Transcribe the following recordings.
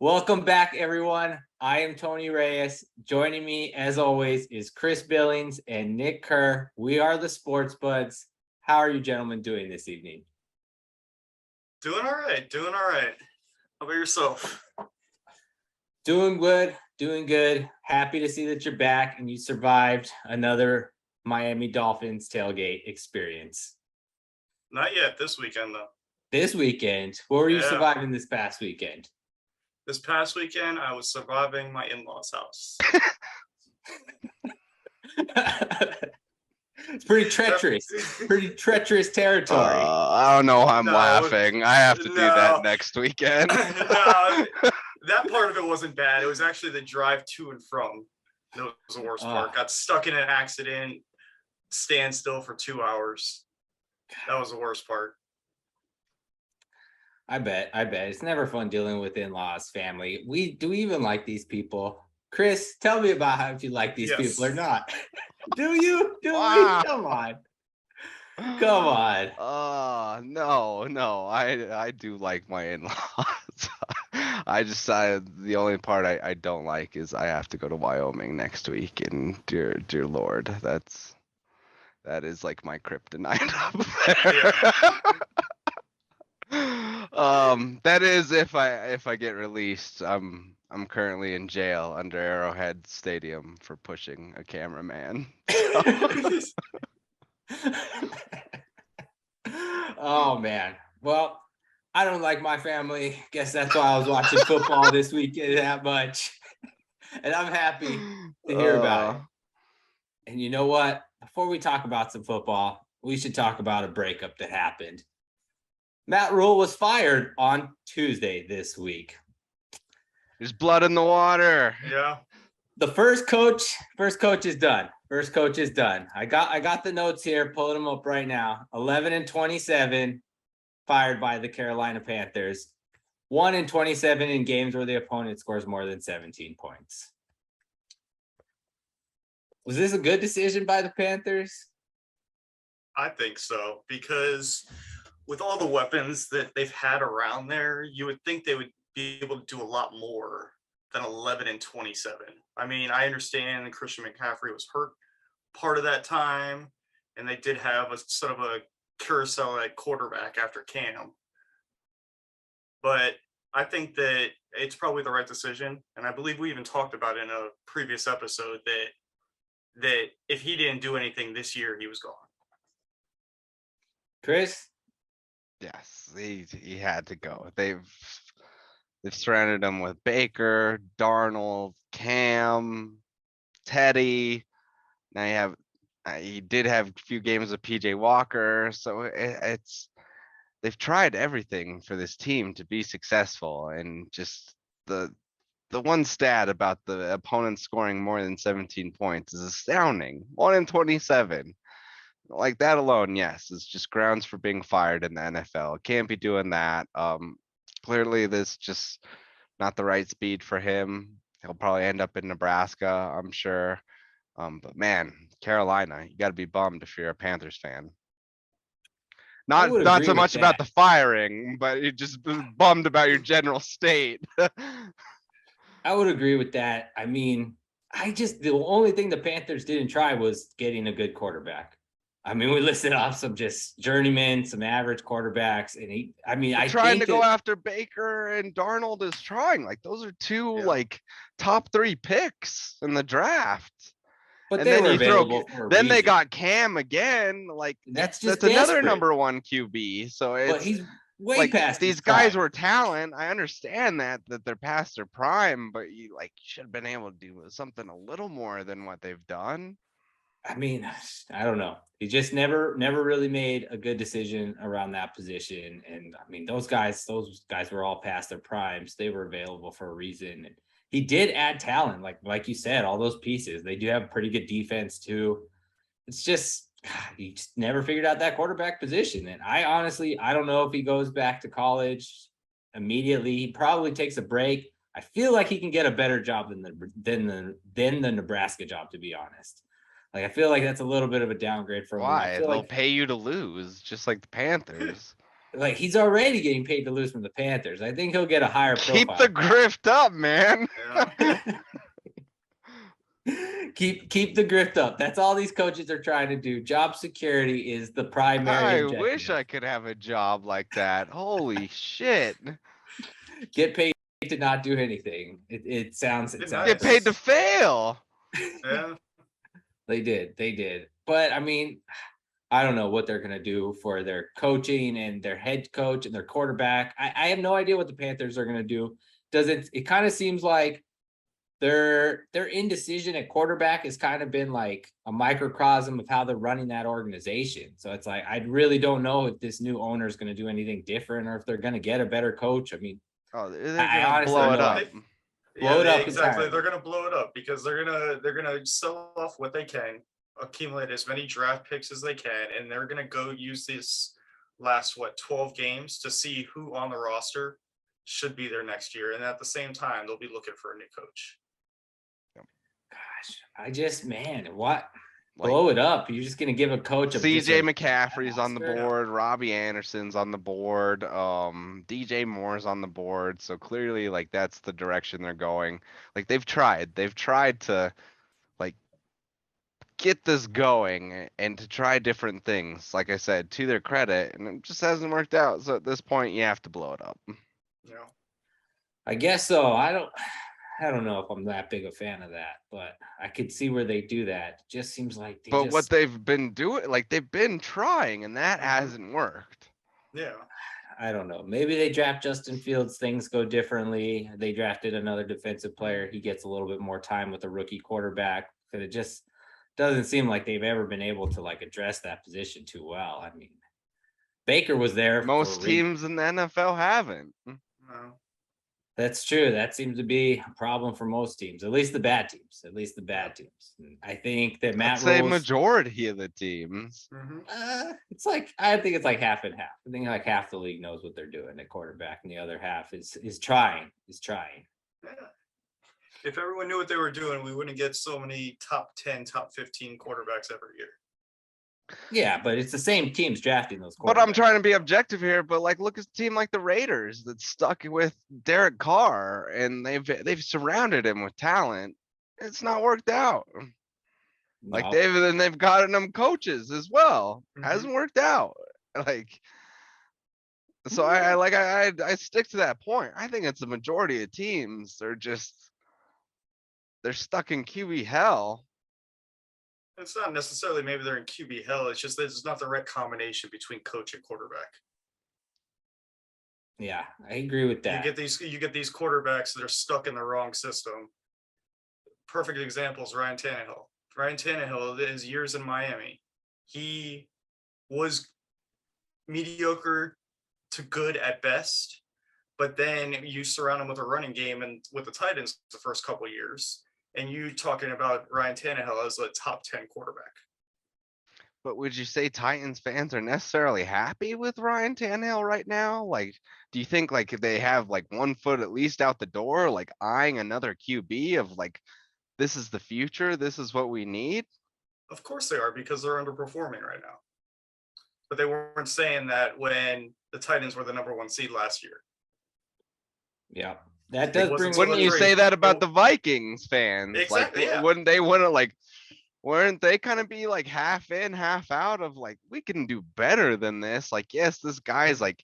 Welcome back, everyone. I am Tony Reyes. Joining me, as always, is Chris Billings and Nick Kerr. We are the Sports Budz. How are you gentlemen doing this evening? Doing all right. How about yourself? Doing good. Happy to see that you're back and you survived another Miami Dolphins tailgate experience. Not yet. This weekend, though. This weekend? What were you surviving this past weekend? This past weekend, I was surviving my in-laws' house. It's pretty treacherous territory. I don't know how I'm laughing. I have to do that next weekend. No, that part of it wasn't bad. It was actually the drive to and from. That was the worst part. Got stuck in an accident, standstill for 2 hours. That was the worst part. I bet. It's never fun dealing with in-laws, family. Do we even like these people? Chris, tell me about how if you like these people or not. Do you? Wow. We? Come on. No. I do like my in-laws. I decided the only part I don't like is I have to go to Wyoming next week, and dear Lord, that is like my kryptonite up there. That is if I get released. I'm currently in jail under Arrowhead Stadium for pushing a cameraman. Oh man. Well, I don't like my family. Guess that's why I was watching football this weekend that much. And I'm happy to hear about it. And you know what? Before we talk about some football, we should talk about a breakup that happened. Matt Rhule was fired on Tuesday this week. There's blood in the water. Yeah. The first coach is done. I got the notes here, pulling them up right now. 11-27, fired by the Carolina Panthers. 1-27 in games where the opponent scores more than 17 points. Was this a good decision by the Panthers? I think so, because with all the weapons that they've had around there, you would think they would be able to do a lot more than 11-27. I mean, I understand Christian McCaffrey was hurt part of that time, and they did have a sort of a carousel at quarterback after Cam. But I think that it's probably the right decision, and I believe we even talked about in a previous episode that if he didn't do anything this year, he was gone. Chris? Yes, he had to go. They've surrounded him with Baker, Darnold, Cam, Teddy. Now he did have a few games of PJ Walker, so they've tried everything for this team to be successful, and just the one stat about the opponent scoring more than 17 points is astounding. 1-27. Like that alone, yes, is just grounds for being fired in the NFL. Can't be doing that. Clearly this just not the right speed for him. He'll probably end up in Nebraska, I'm sure. But man, Carolina, you got to be bummed if you're a Panthers fan. Not so much about the firing, but you're just bummed about your general state. I would agree with that. I mean, the only thing the Panthers didn't try was getting a good quarterback. I mean, we listed off some just journeymen, some average quarterbacks, and I trying to go after Baker and Darnold is trying. Like those are two like top 3 picks in the draft. But and they then were you available for a then they reason. Got Cam again. Like that's another number 1 QB. So it's but he's way past these guys were talent. I understand that they're past their prime, but you should have been able to do something a little more than what they've done. I mean, I don't know. He just never really made a good decision around that position. And I mean, those guys were all past their primes. They were available for a reason. And he did add talent, like you said, all those pieces. They do have a pretty good defense too. It's just he just never figured out that quarterback position. And I don't know if he goes back to college immediately. He probably takes a break. I feel like he can get a better job than the Nebraska job, to be honest. Like, I feel like that's a little bit of a downgrade for him. Why? They'll pay you to lose, just like the Panthers. Like he's already getting paid to lose from the Panthers. I think he'll get a higher Keep profile. the grift up, man. Yeah. keep the grift up. That's all these coaches are trying to do. Job security is the primary I objective. wish I could have a job like that. Holy shit. Get paid to not do anything. It sounds Get paid to fail. Yeah. They did. But I mean, I don't know what they're going to do for their coaching and their head coach and their quarterback. I have no idea what the Panthers are going to do. It kind of seems like their indecision at quarterback has kind of been like a microcosm of how they're running that organization. So it's like, I really don't know if this new owner is going to do anything different or if they're going to get a better coach. I mean, I honestly blow it up. Blow it up exactly. entirely. They're gonna blow it up because they're gonna sell off what they can, accumulate as many draft picks as they can, and they're gonna go use these last 12 games to see who on the roster should be there next year. And at the same time, they'll be looking for a new coach. Gosh, what? Blow it up. You're just gonna give a coach CJ McCaffrey's on the board, Robbie Anderson's on the board, DJ Moore's on the board. So clearly like that's the direction they're going. Like they've tried to like get this going and to try different things, like I said, to their credit, and it just hasn't worked out. So at this point you have to blow it up. Yeah. I guess so. I don't know if I'm that big a fan of that, but I could see where they do that. It just seems like what they've been doing, like they've been trying, and that hasn't worked. Yeah. I don't know. Maybe they draft Justin Fields, things go differently. They drafted another defensive player. He gets a little bit more time with a rookie quarterback. Because it just doesn't seem like they've ever been able to like address that position too well. I mean, Baker was there. Most teams in the NFL haven't. No. That's true. That seems to be a problem for most teams, at least the bad teams. And I think that Matt Rhule. I'd say majority of the teams. I think it's like half and half. I think like half the league knows what they're doing at quarterback, and the other half is trying. Yeah. If everyone knew what they were doing, we wouldn't get so many top 10, top 15 quarterbacks every year. Yeah, but it's the same teams drafting those quarterbacks. But I'm trying to be objective here, but like look at a team like the Raiders that's stuck with Derek Carr, and they've surrounded him with talent. It's not worked out. No. Like they've gotten them coaches as well. Hasn't worked out. Like so I stick to that point. I think it's the majority of teams. They're stuck in QB hell. It's not necessarily maybe they're in QB hell. It's just there's not the right combination between coach and quarterback. Yeah, I agree with that. You get these quarterbacks that are stuck in the wrong system. Perfect example is Ryan Tannehill. Ryan Tannehill, his years in Miami, he was mediocre to good at best, but then you surround him with a running game and with the Titans the first couple of years. And you talking about Ryan Tannehill as a top 10 quarterback. But would you say Titans fans are necessarily happy with Ryan Tannehill right now? Like, do you think like they have like 1 foot at least out the door, like eyeing another QB of like, this is the future, this is what we need? Of course they are, because they're underperforming right now. But they weren't saying that when the Titans were the number 1 seed last year. Yeah. That does bring. Wouldn't you say that about the Vikings fans? Exactly. Like, wouldn't they want to like? Weren't they kind of be like half in, half out of like we can do better than this? Like, yes, this guy's like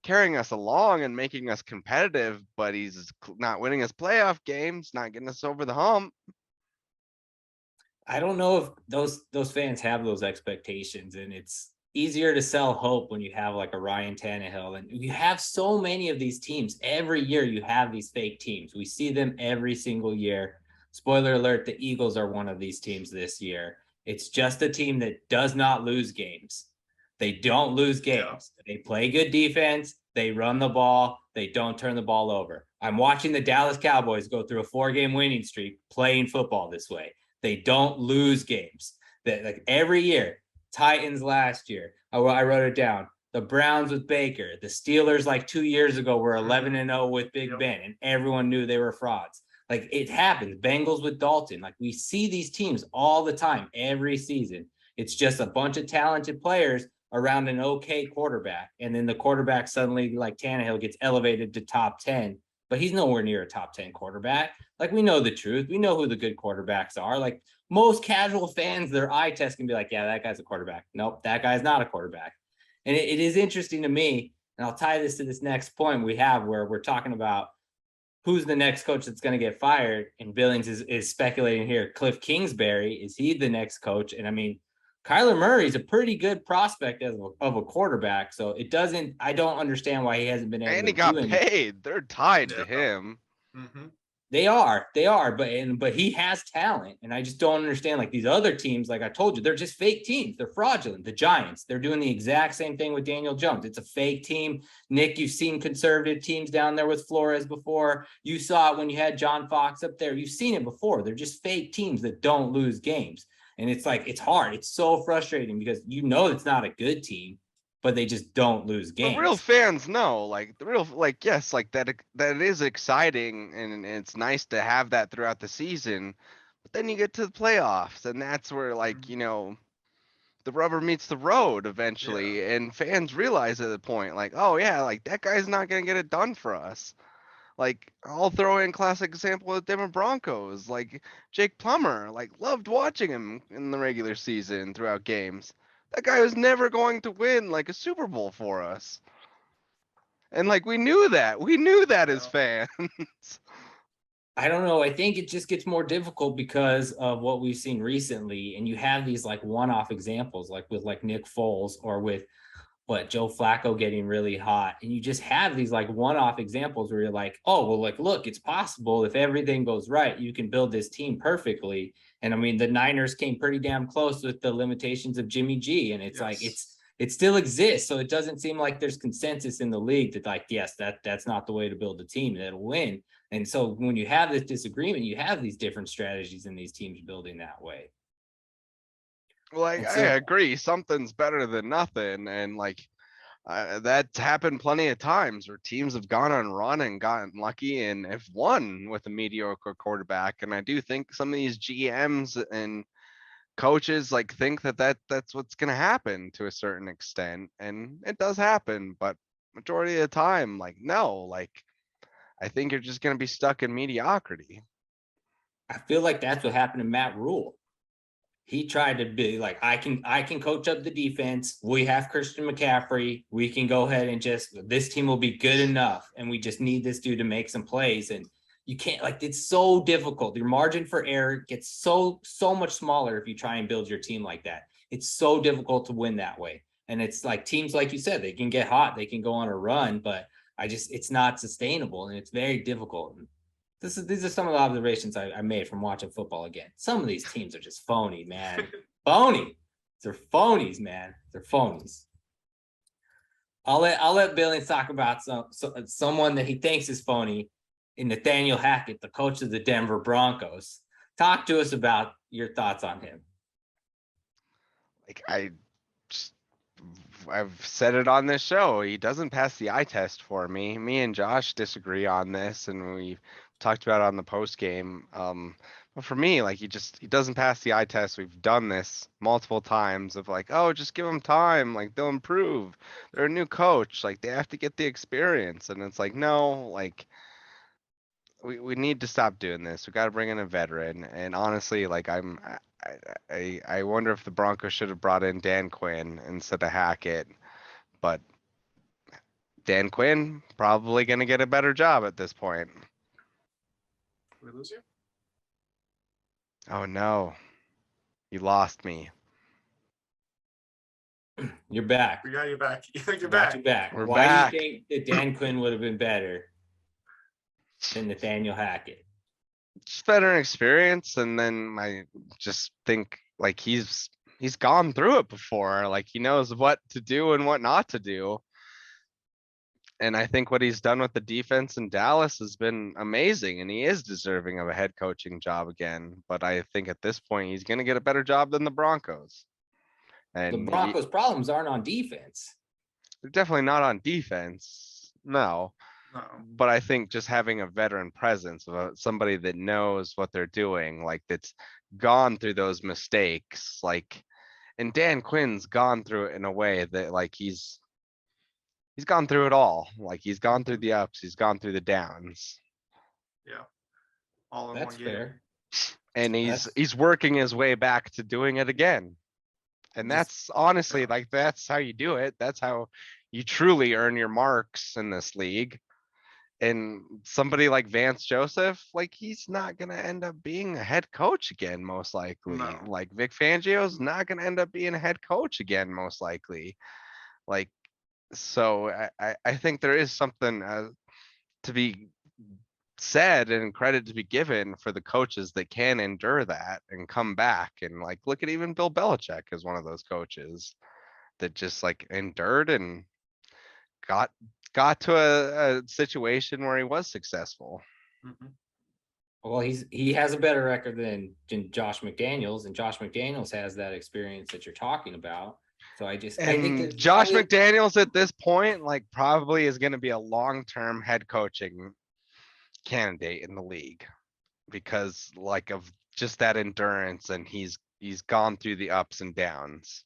carrying us along and making us competitive, but he's not winning us playoff games, not getting us over the hump. I don't know if those fans have those expectations, and it's easier to sell hope when you have like a Ryan Tannehill, and you have so many of these teams. Every year you have these fake teams. We see them every single year. Spoiler alert, the Eagles are one of these teams this year. It's just a team that does not lose games. They don't lose games. Yeah. They play good defense. They run the ball. They don't turn the ball over. I'm watching the Dallas Cowboys go through a 4-game winning streak playing football this way. They don't lose games. Like every year, Titans last year, I wrote it down. The Browns with Baker, the Steelers like 2 years ago were 11-0 with Big Ben, and everyone knew they were frauds. Like it happens. Bengals with Dalton. Like we see these teams all the time, every season. It's just a bunch of talented players around an okay quarterback. And then the quarterback suddenly, like Tannehill, gets elevated to top 10, but he's nowhere near a top 10 quarterback. Like, we know the truth. We know who the good quarterbacks are. Like, most casual fans, their eye test can be like, yeah, that guy's a quarterback. Nope, that guy's not a quarterback. And it is interesting to me, and I'll tie this to this next point we have where we're talking about who's the next coach that's going to get fired. And Billings is speculating here. Cliff Kingsbury, is he the next coach? And I mean, Kyler Murray's a pretty good prospect of a quarterback. So I don't understand why he hasn't been able And to he got do anything. paid. They're tied to Yeah. him. Mhm. They are, but he has talent, and I just don't understand. Like, these other teams, like I told you, they're just fake teams. They're fraudulent. The Giants, they're doing the exact same thing with Daniel Jones. It's a fake team. Nick, you've seen conservative teams down there with Flores before. You saw it when you had John Fox up there. You've seen it before. They're just fake teams that don't lose games, and it's like, it's hard. It's so frustrating because it's not a good team, but they just don't lose games. The real fans know, like the real, like, yes, like that it is exciting and it's nice to have that throughout the season. But then you get to the playoffs and that's where, like, the rubber meets the road eventually. And fans realize at the point, like, oh yeah, like that guy's not gonna get it done for us. Like, I'll throw in classic example with Denver Broncos, like Jake Plummer, like loved watching him in the regular season throughout games. That guy was never going to win like a Super Bowl for us. And like, we knew that. We knew that as fans. I don't know. I think it just gets more difficult because of what we've seen recently. And you have these like one-off examples, like with like Nick Foles or with Joe Flacco getting really hot. And you just have these like one-off examples where you're like, oh, well, like, look, it's possible if everything goes right, you can build this team perfectly. And I mean, the Niners came pretty damn close with the limitations of Jimmy G. And it's like, it still exists. So it doesn't seem like there's consensus in the league that, like, yes, that's not the way to build a team that'll win. And so when you have this disagreement, you have these different strategies in these teams building that way. Well, I agree. Something's better than nothing. And like, that's happened plenty of times where teams have gone on run and gotten lucky and have won with a mediocre quarterback. And I do think some of these GMs and coaches like think that's what's going to happen to a certain extent. And it does happen, but majority of the time, like, no, like, I think you're just going to be stuck in mediocrity. I feel like that's what happened to Matt Rhule. He tried to be like, I can coach up the defense. We have Christian McCaffrey. We can go ahead and this team will be good enough. And we just need this dude to make some plays. And you can't, like, it's so difficult. Your margin for error gets so much smaller if you try and build your team like that. It's so difficult to win that way. And it's like teams, like you said, they can get hot. They can go on a run, but it's not sustainable and it's very difficult. These are some of the observations I made from watching football again. Some of these teams are just phony, man. Phony. They're phonies, man. They're phonies. I'll let Billings talk about someone that he thinks is phony in Nathaniel Hackett, the coach of the Denver Broncos. Talk to us about your thoughts on him. Like, I've said it on this show. He doesn't pass the eye test for me. Me and Josh disagree on this, and we talked about it on the post game. But for me, like, he doesn't pass the eye test. We've done this multiple times of like, oh, just give them time. Like, they'll improve. They're a new coach. Like, they have to get the experience. And it's like, no, like, we need to stop doing this. We got to bring in a veteran. And honestly, like, I wonder if the Broncos should have brought in Dan Quinn instead of Hackett, but Dan Quinn probably going to get a better job at this point. Did we lose you? Oh no, you lost me. You're back. We got you back. You're Got back. you back. We're Why back. do you think that Dan Quinn would have been better than Nathaniel Hackett? Just better experience, and then I just think like he's gone through it before. Like, he knows what to do and what not to do. And I think what he's done with the defense in Dallas has been amazing, and he is deserving of a head coaching job again. But I think at this point, he's going to get a better job than the Broncos. And The Broncos' problems aren't on defense. they're definitely not on defense. No. No. But I think just having a veteran presence of somebody that knows what they're doing, like that's gone through those mistakes, like, And Dan Quinn's gone through it in a way that like he's gone through it all. Like he's gone through the ups, he's gone through the downs. Yeah. All in That's one game. fair. And That's- he's working his way back to doing it again. And that's honestly yeah. like that's how you do it. That's how you truly earn your marks in this league. And somebody like Vance Joseph, like he's not gonna end up being a head coach again, most likely. No. Like Vic Fangio's not gonna end up being a head coach again, most likely. Like, so I think there is something to be said and credit to be given for the coaches that can endure that and come back. And like, look at even Bill Belichick as one of those coaches that just like endured and got to a situation where he was successful. Mhm. Well, he has a better record than Josh McDaniels, and Josh McDaniels has that experience that you're talking about. So I think And there's Josh probably- McDaniels at this point, like probably is going to be a long-term head coaching candidate in the league because like of just that endurance, and he's gone through the ups and downs.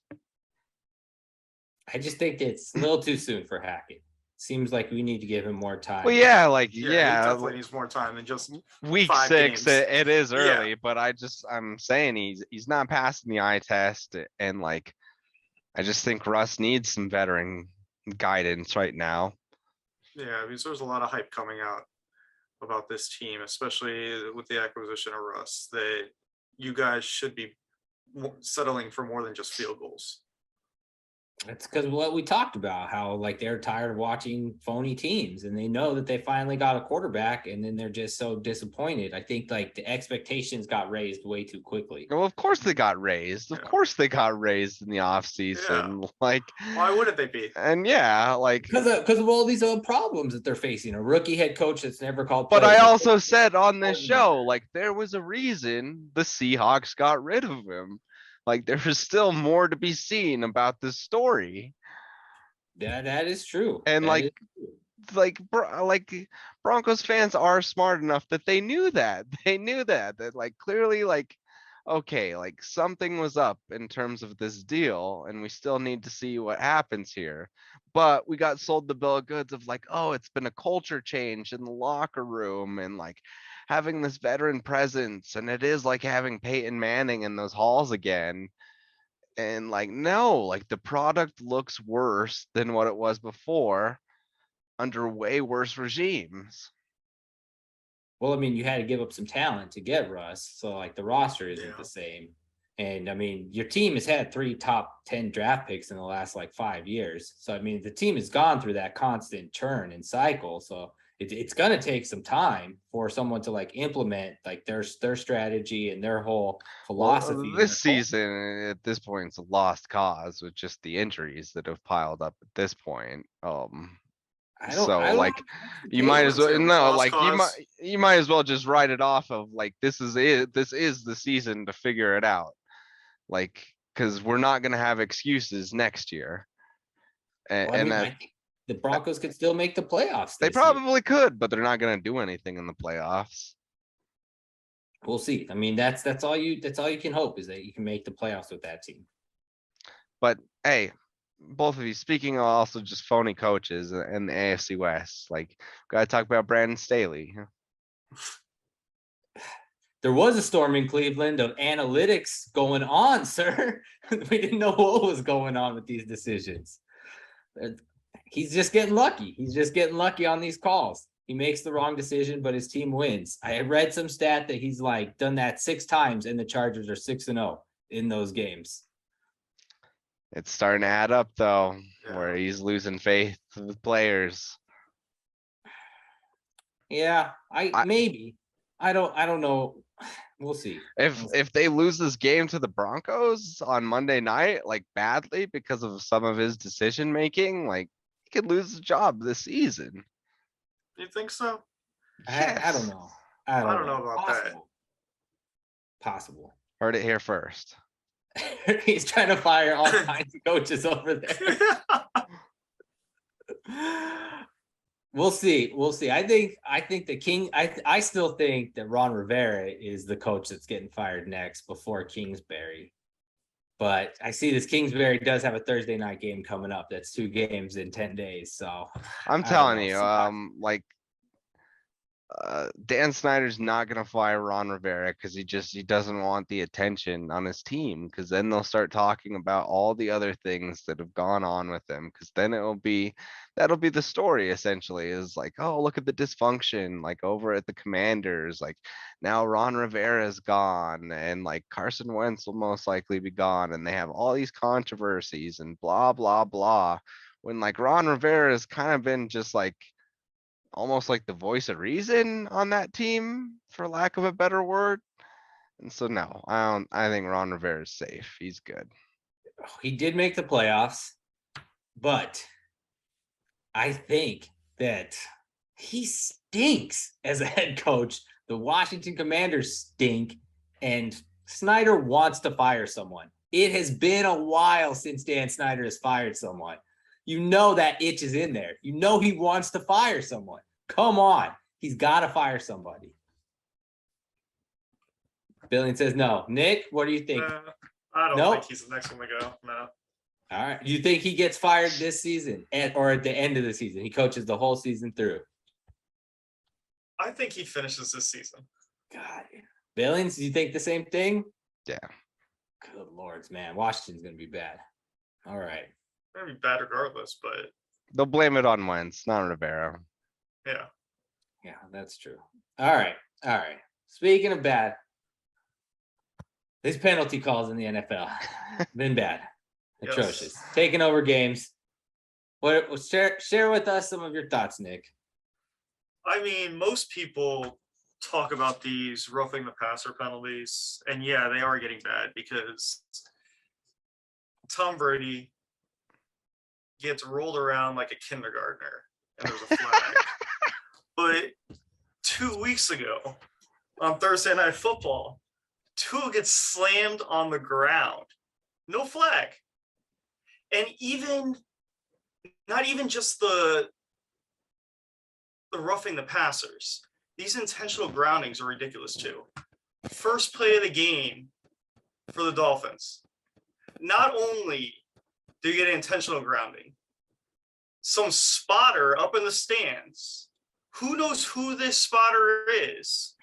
I just think it's a little too soon for Hackett. Seems like we need to give him more time. Well, yeah, like He yeah, definitely needs more time than just week 5 6 games. it is Yeah. early, but I'm saying he's not passing the eye test, and like I just think Russ needs some veteran guidance right now. Yeah, because there's a lot of hype coming out about this team, especially with the acquisition of Russ, that you guys should be settling for more than just field goals. That's because what we talked about, how like they're tired of watching phony teams and they know that they finally got a quarterback and then they're just so disappointed. I think like the expectations got raised way too quickly. Well, of course they got raised. Of Yeah. course they got raised in the offseason. Like, Why wouldn't they be? and yeah, like, Because of all these other problems that they're facing. A rookie head coach that's never called but plays. I also said on this show, like, there was a reason the Seahawks got rid of him. Like, there was still more to be seen about this story. That is true. And That like, is like Broncos fans are smart enough that they knew that. They knew that like clearly like, okay, like something was up in terms of this deal and we still need to see what happens here. But we got sold the bill of goods of like, oh, it's been a culture change in the locker room and like having this veteran presence, and it is like having Peyton Manning in those halls again. And like, no, like the product looks worse than what it was before under way worse regimes. Well, I mean, you had to give up some talent to get Russ. So like the roster isn't Yeah. the same. And I mean, your team has had 3 top 10 draft picks in the last like 5 years. So I mean, the team has gone through that constant churn and cycle. So it's going to take some time for someone to like implement like their strategy and their whole philosophy. and This their culture. season at this point it's a lost cause with just the injuries that have piled up at this point. I So don't like know if that's the you case. might as well Say no, lost like cause. you might as well just write it off of like this is it. This is the season to figure it out. Like, because we're not gonna have excuses next year. And, Well, I and mean, that I think the Broncos could still make the playoffs. they this year. probably could, but they're not gonna do anything in the playoffs. We'll see. I mean, that's all you can hope is that you can make the playoffs with that team. But hey, both of you, speaking of also just phony coaches in the AFC West, like gotta talk about Brandon Staley. There was a storm in Cleveland of analytics going on, sir. We didn't know what was going on with these decisions. He's just getting lucky. He's just getting lucky on these calls. He makes the wrong decision, but his team wins. I read some stat that he's like done that 6 times, and the Chargers are 6-0 in those games. It's starting to add up though, where Yeah. he's losing faith with players. Yeah, I- maybe. I don't know. We'll see. If they lose this game to the Broncos on Monday night, like badly because of some of his decision making, like he could lose his job this season. You think so? I don't know. I don't know about that. Possible. Heard it here first. He's trying to fire all kinds of coaches over there. We'll see. I think the King. I still think that Ron Rivera is the coach that's getting fired next before Kingsbury. But I see this Kingsbury does have a Thursday night game coming up. That's 2 games in 10 days. So I'm I don't telling know, you, Seahawks- like Dan Snyder's not gonna fire Ron Rivera because he doesn't want the attention on his team, because then they'll start talking about all the other things that have gone on with him, because then that'll be the story essentially, is like, oh, look at the dysfunction like over at the Commanders, like now Ron Rivera's gone and like Carson Wentz will most likely be gone and they have all these controversies and blah blah blah, when like Ron Rivera has kind of been just like almost like the voice of reason on that team, for lack of a better word. And so no, I think Ron Rivera is safe. He's good. he did make the playoffs, but I think that he stinks as a head coach. The Washington Commanders stink, and Snyder wants to fire someone. It has been a while since Dan Snyder has fired someone. You know that itch is in there. You know he wants to fire someone. Come on. He's got to fire somebody. Billings says no. Nick, what do you think? I don't Nope. think he's the next one to go. No. All right. You think he gets fired this season or at the end of the season? He coaches the whole season through. I think he finishes this season. God. Billings, do you think the same thing? Yeah. Good lords, man. Washington's going to be bad. All right. Maybe bad regardless, but They'll blame it on Wentz, not Rivera. yeah. Yeah, that's true. All right. All right. Speaking of bad, these penalty calls in the NFL been bad. Yes. Atrocious. Taking over games. Share with us some of your thoughts, Nick. I mean, most people talk about these roughing the passer penalties, and yeah, they are getting bad because Tom Brady gets rolled around like a kindergartner and there's a flag. But 2 weeks ago on Thursday Night Football, Tua gets slammed on the ground. No flag. And not even just the roughing the passers. These intentional groundings are ridiculous too. First play of the game for the Dolphins. Not only do you get an intentional grounding, some spotter up in the stands. Who knows who this spotter is?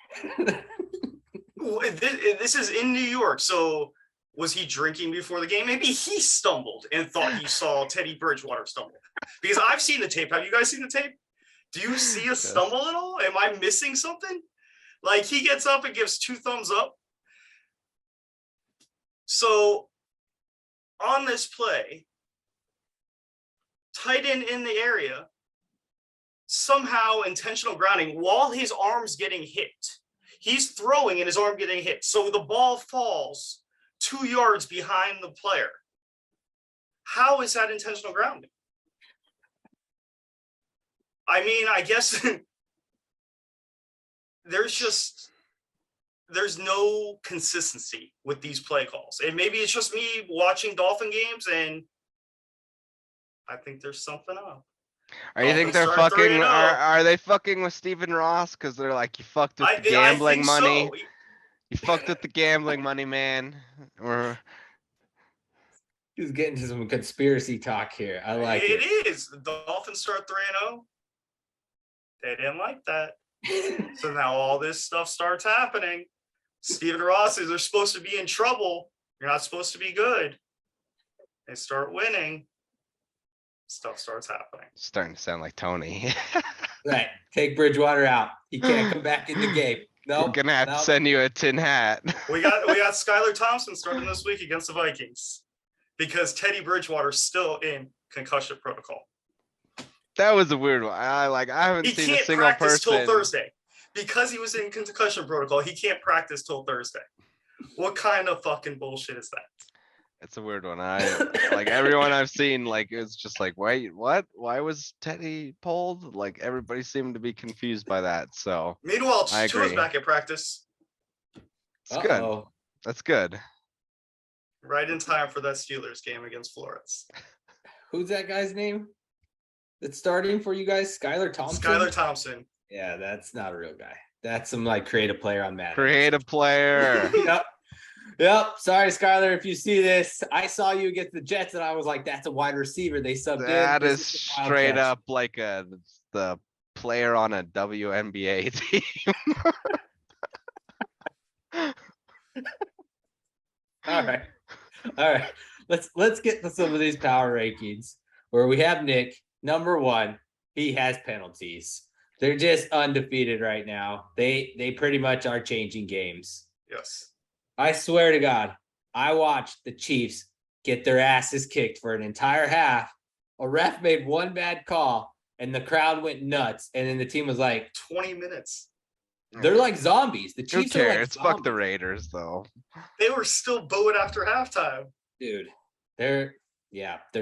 This is in New York, so was he drinking before the game? Maybe he stumbled and thought he saw Teddy Bridgewater stumble. Because I've seen the tape. Have you guys seen the tape? Do you see a stumble at all? Am I missing something? Like, he gets up and gives 2 thumbs up. So on this play, tight end in the area, somehow intentional grounding while his arm's getting hit. He's throwing and his arm getting hit. So the ball falls 2 yards behind the player. How is that intentional grounding? I mean, I guess there's no consistency with these play calls. And maybe it's just me watching Dolphin games, and I think there's something up. Are you think they're Dolphins start fucking? 3-0. Are they fucking with Steven Ross? Because they're like, you fucked with the gambling think money. so. You fucked with the gambling money, man. Or He's getting to some conspiracy talk here. I like it. It is. The Dolphins start 3-0. They didn't like that. So now all this stuff starts happening. Steven Ross is they're supposed to be in trouble. You're not supposed to be good. They start winning. Stuff starts happening. starting to sound like Tony. Right. Take Bridgewater out. He can't come back in the game. No. We're gonna have to send you a tin hat. We got Skyler Thompson starting this week against the Vikings because Teddy Bridgewater's still in concussion protocol. That was a weird one. I haven't He seen a can't single practice till person. Thursday because he was in concussion protocol. He can't practice till Thursday. What kind of fucking bullshit is that? It's a weird one. Everyone I've seen, like, it's just like, wait, what? Why was Teddy pulled? Like, everybody seemed to be confused by that. So Meanwhile, I Tua's agree. back at practice it's good. Uh-oh. That's good. right in time for that Steelers game against Flores. Who's that guy's name that's starting for you guys? Skyler Thompson? Skyler Thompson. Yeah, that's not a real guy. That's some like creative player on Madden. Creative player. Yep. Yep. Sorry, Skyler, if you see this. I saw you against the Jets, and I was like, "That's a wide receiver." They subbed That in. is This a wild straight catch. up like the player on a WNBA team. All right. All right. Let's get to some of these power rankings where we have Nick number 1. He has penalties. They're just undefeated right now. They pretty much are changing games. Yes. I swear to God, I watched the Chiefs get their asses kicked for an entire half. A ref made one bad call, and the crowd went nuts. And then the team was like, 20 minutes. they're like zombies. The Who Chiefs are like cares? Fuck the zombies. Raiders, though. They were still booing after halftime. Dude, there's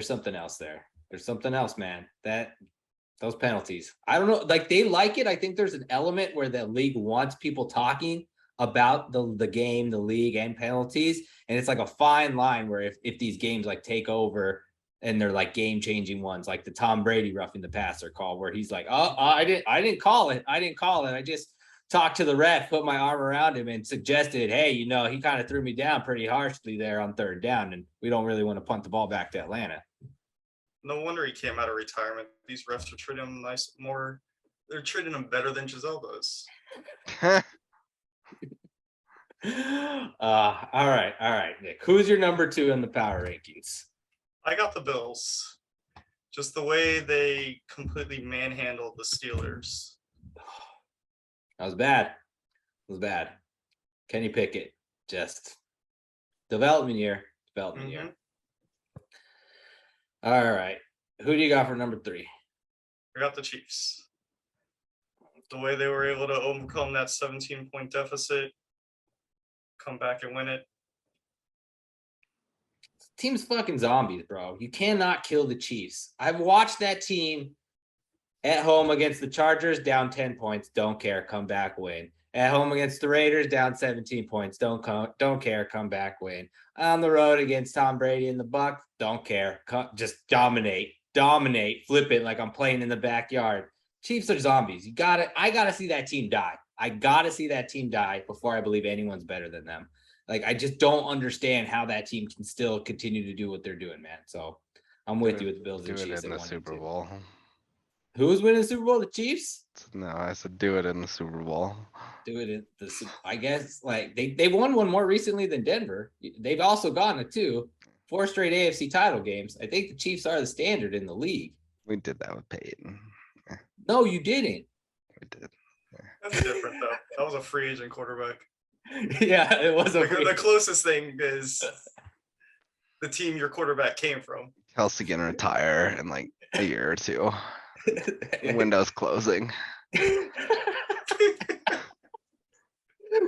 something else there. There's something else, man. Those penalties. I don't know. Like, they like it. I think there's an element where the league wants people talking about the game, the league, and penalties. And it's like a fine line where if these games like take over and they're like game-changing ones, like the Tom Brady roughing the passer call, where he's like, "Oh, I didn't call it. I just talked to the ref, put my arm around him, and suggested, hey, he kind of threw me down pretty harshly there on 3rd down, and we don't really want to punt the ball back to Atlanta." No wonder he came out of retirement. These refs are treating him they're treating him better than Giselle does. All right, Nick. Who's your number 2 in the power rankings? I got the Bills. Just the way they completely manhandled the Steelers. That was bad. It was bad. Kenny Pickett, just development year. Year. All right. Who do you got for number 3? I got the Chiefs. The way they were able to overcome that 17-point deficit, come back and win it. Team's fucking zombies, bro. You cannot kill the Chiefs. I've watched that team at home against the Chargers, down 10 points. Don't care. Come back, win. At home against the Raiders, down 17 points. Don't care. Come back, win. On the road against Tom Brady and the Bucs, don't care. Just dominate. Flip it like I'm playing in the backyard. Chiefs are zombies. I gotta see that team die. I gotta see that team die before I believe anyone's better than them. Like, I just don't understand how that team can still continue to do what they're doing, man. So I'm with you with the Bills and Do Chiefs. it in the Super Bowl. Who's winning the Super Bowl? The Chiefs? No, I said do it in the Super Bowl. Do it in the. I guess like they won one more recently than Denver. They've also gone to 2 4 straight AFC title games. I think the Chiefs are the standard in the league. We did that with Peyton. No, you didn't. We did. That's different, though. That was a free agent quarterback. Yeah, it was The closest thing is the team your quarterback came from. Kelsey gonna retire in like a year or 2. Windows closing.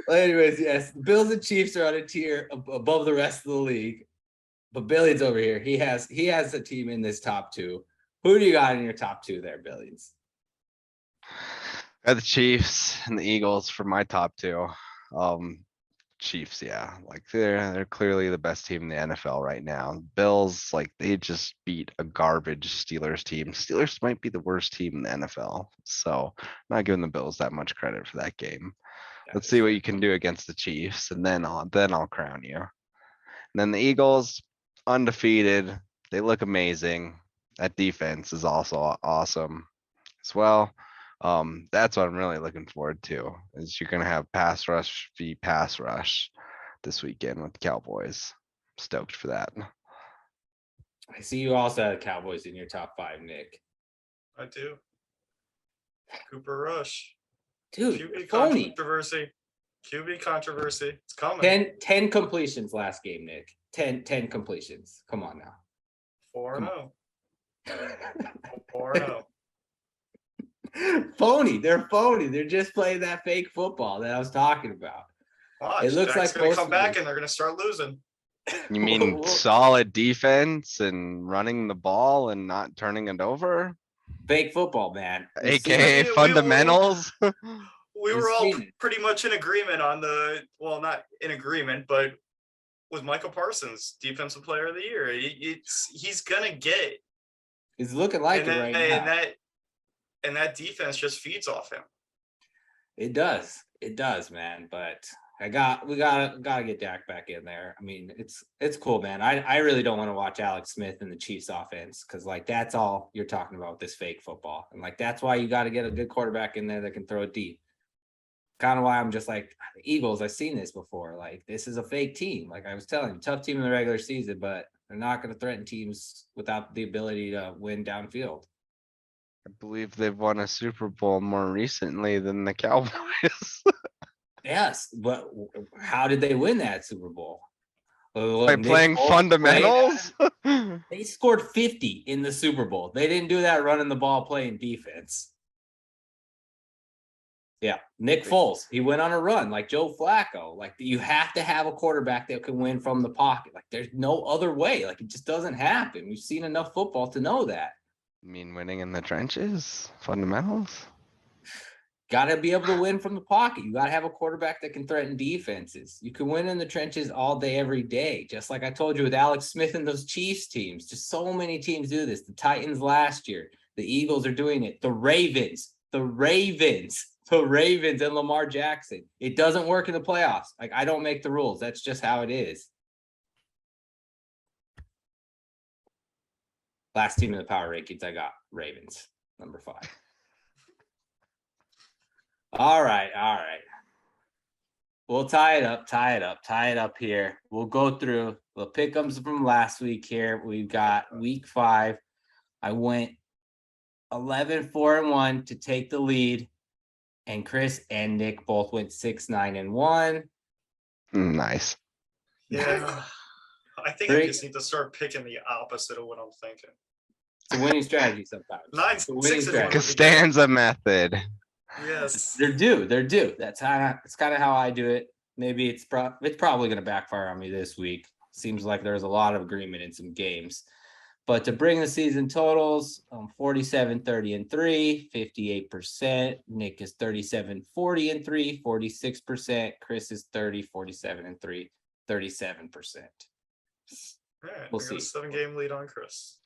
Well, anyways, yes, Bills and Chiefs are on a tier above the rest of the league. But Billings over here, he has a team in this top 2. Who do you got in your top 2 there, Billings? I got the Chiefs and the Eagles for my top 2. Chiefs, yeah, like they're clearly the best team in the NFL right now. Bills, like, they just beat a garbage Steelers team. Steelers might be the worst team in the NFL, so I'm not giving the Bills that much credit for that game. Let's see what you can do against the Chiefs, and then I'll crown you. And then the Eagles, undefeated. They look amazing. That defense is also awesome as well. That's what I'm really looking forward to, is you're gonna have pass rush v pass rush this weekend with the Cowboys. Stoked for that. I see you also had Cowboys in your top 5, Nick. I do. Cooper Rush. Dude, QB phony. controversy. QB controversy. It's coming. 10 completions last game, Nick. 10 completions. Come on now. 4-0. 4-0. Phony. They're phony. They're just playing that fake football that I was talking about. Watch, It looks Dak's like gonna come most back of and they're gonna start losing. You mean solid defense and running the ball and not turning it over? Fake football, man. We've seen AKA it. fundamentals. We We've were all seen it. pretty much in agreement on not in agreement, but with Michael Parsons, defensive player of the year. He's gonna get it. He's looking like it right now. And that defense just feeds off him. It does, man. But we gotta get Dak back in there. I mean, it's cool, man. I really don't want to watch Alex Smith and the Chiefs offense because like that's all you're talking about with this fake football. And like that's why you got to get a good quarterback in there that can throw it deep. Kind of why I'm just like the Eagles, I've seen this before. Like this is a fake team. Like I was telling you, tough team in the regular season, but they're not going to threaten teams without the ability to win downfield. I believe they've won a Super Bowl more recently than the Cowboys. Yes, but how did they win that Super Bowl? By Nick playing Foles fundamentals? They scored 50 in the Super Bowl. They didn't do that running the ball, playing defense. Yeah, Nick Foles, he went on a run like Joe Flacco. Like you have to have a quarterback that can win from the pocket. Like there's no other way. Like it just doesn't happen. We've seen enough football to know that. You mean winning in the trenches? Fundamentals? Got to be able to win from the pocket. You got to have a quarterback that can threaten defenses. You can win in the trenches all day, every day. Just like I told you with Alex Smith and those Chiefs teams. Just so many teams do this. The Titans last year. The Eagles are doing it. The Ravens and Lamar Jackson. It doesn't work in the playoffs. Like I don't make the rules. That's just how it is. Last team in the power rankings, I got Ravens, number 5. All right. We'll tie it up here. We'll go through the pick'ems from last week here. We've got week 5. I went 11-4-1 to take the lead. And Chris and Nick both went 6-9-1. Nice. Yeah. I think I just need to start picking the opposite of what I'm thinking. It's a winning strategy sometimes. 9-6-1. Costanza method. Yes. They're due. It's kind of how I do it. Maybe it's probably going to backfire on me this week. Seems like there's a lot of agreement in some games. But to bring the season totals, 47-30-3, 58%. Nick is 37-40-3, 46%. Chris is 30-47-3, 37%. Right, We'll I got a see. 7-game lead on Chris.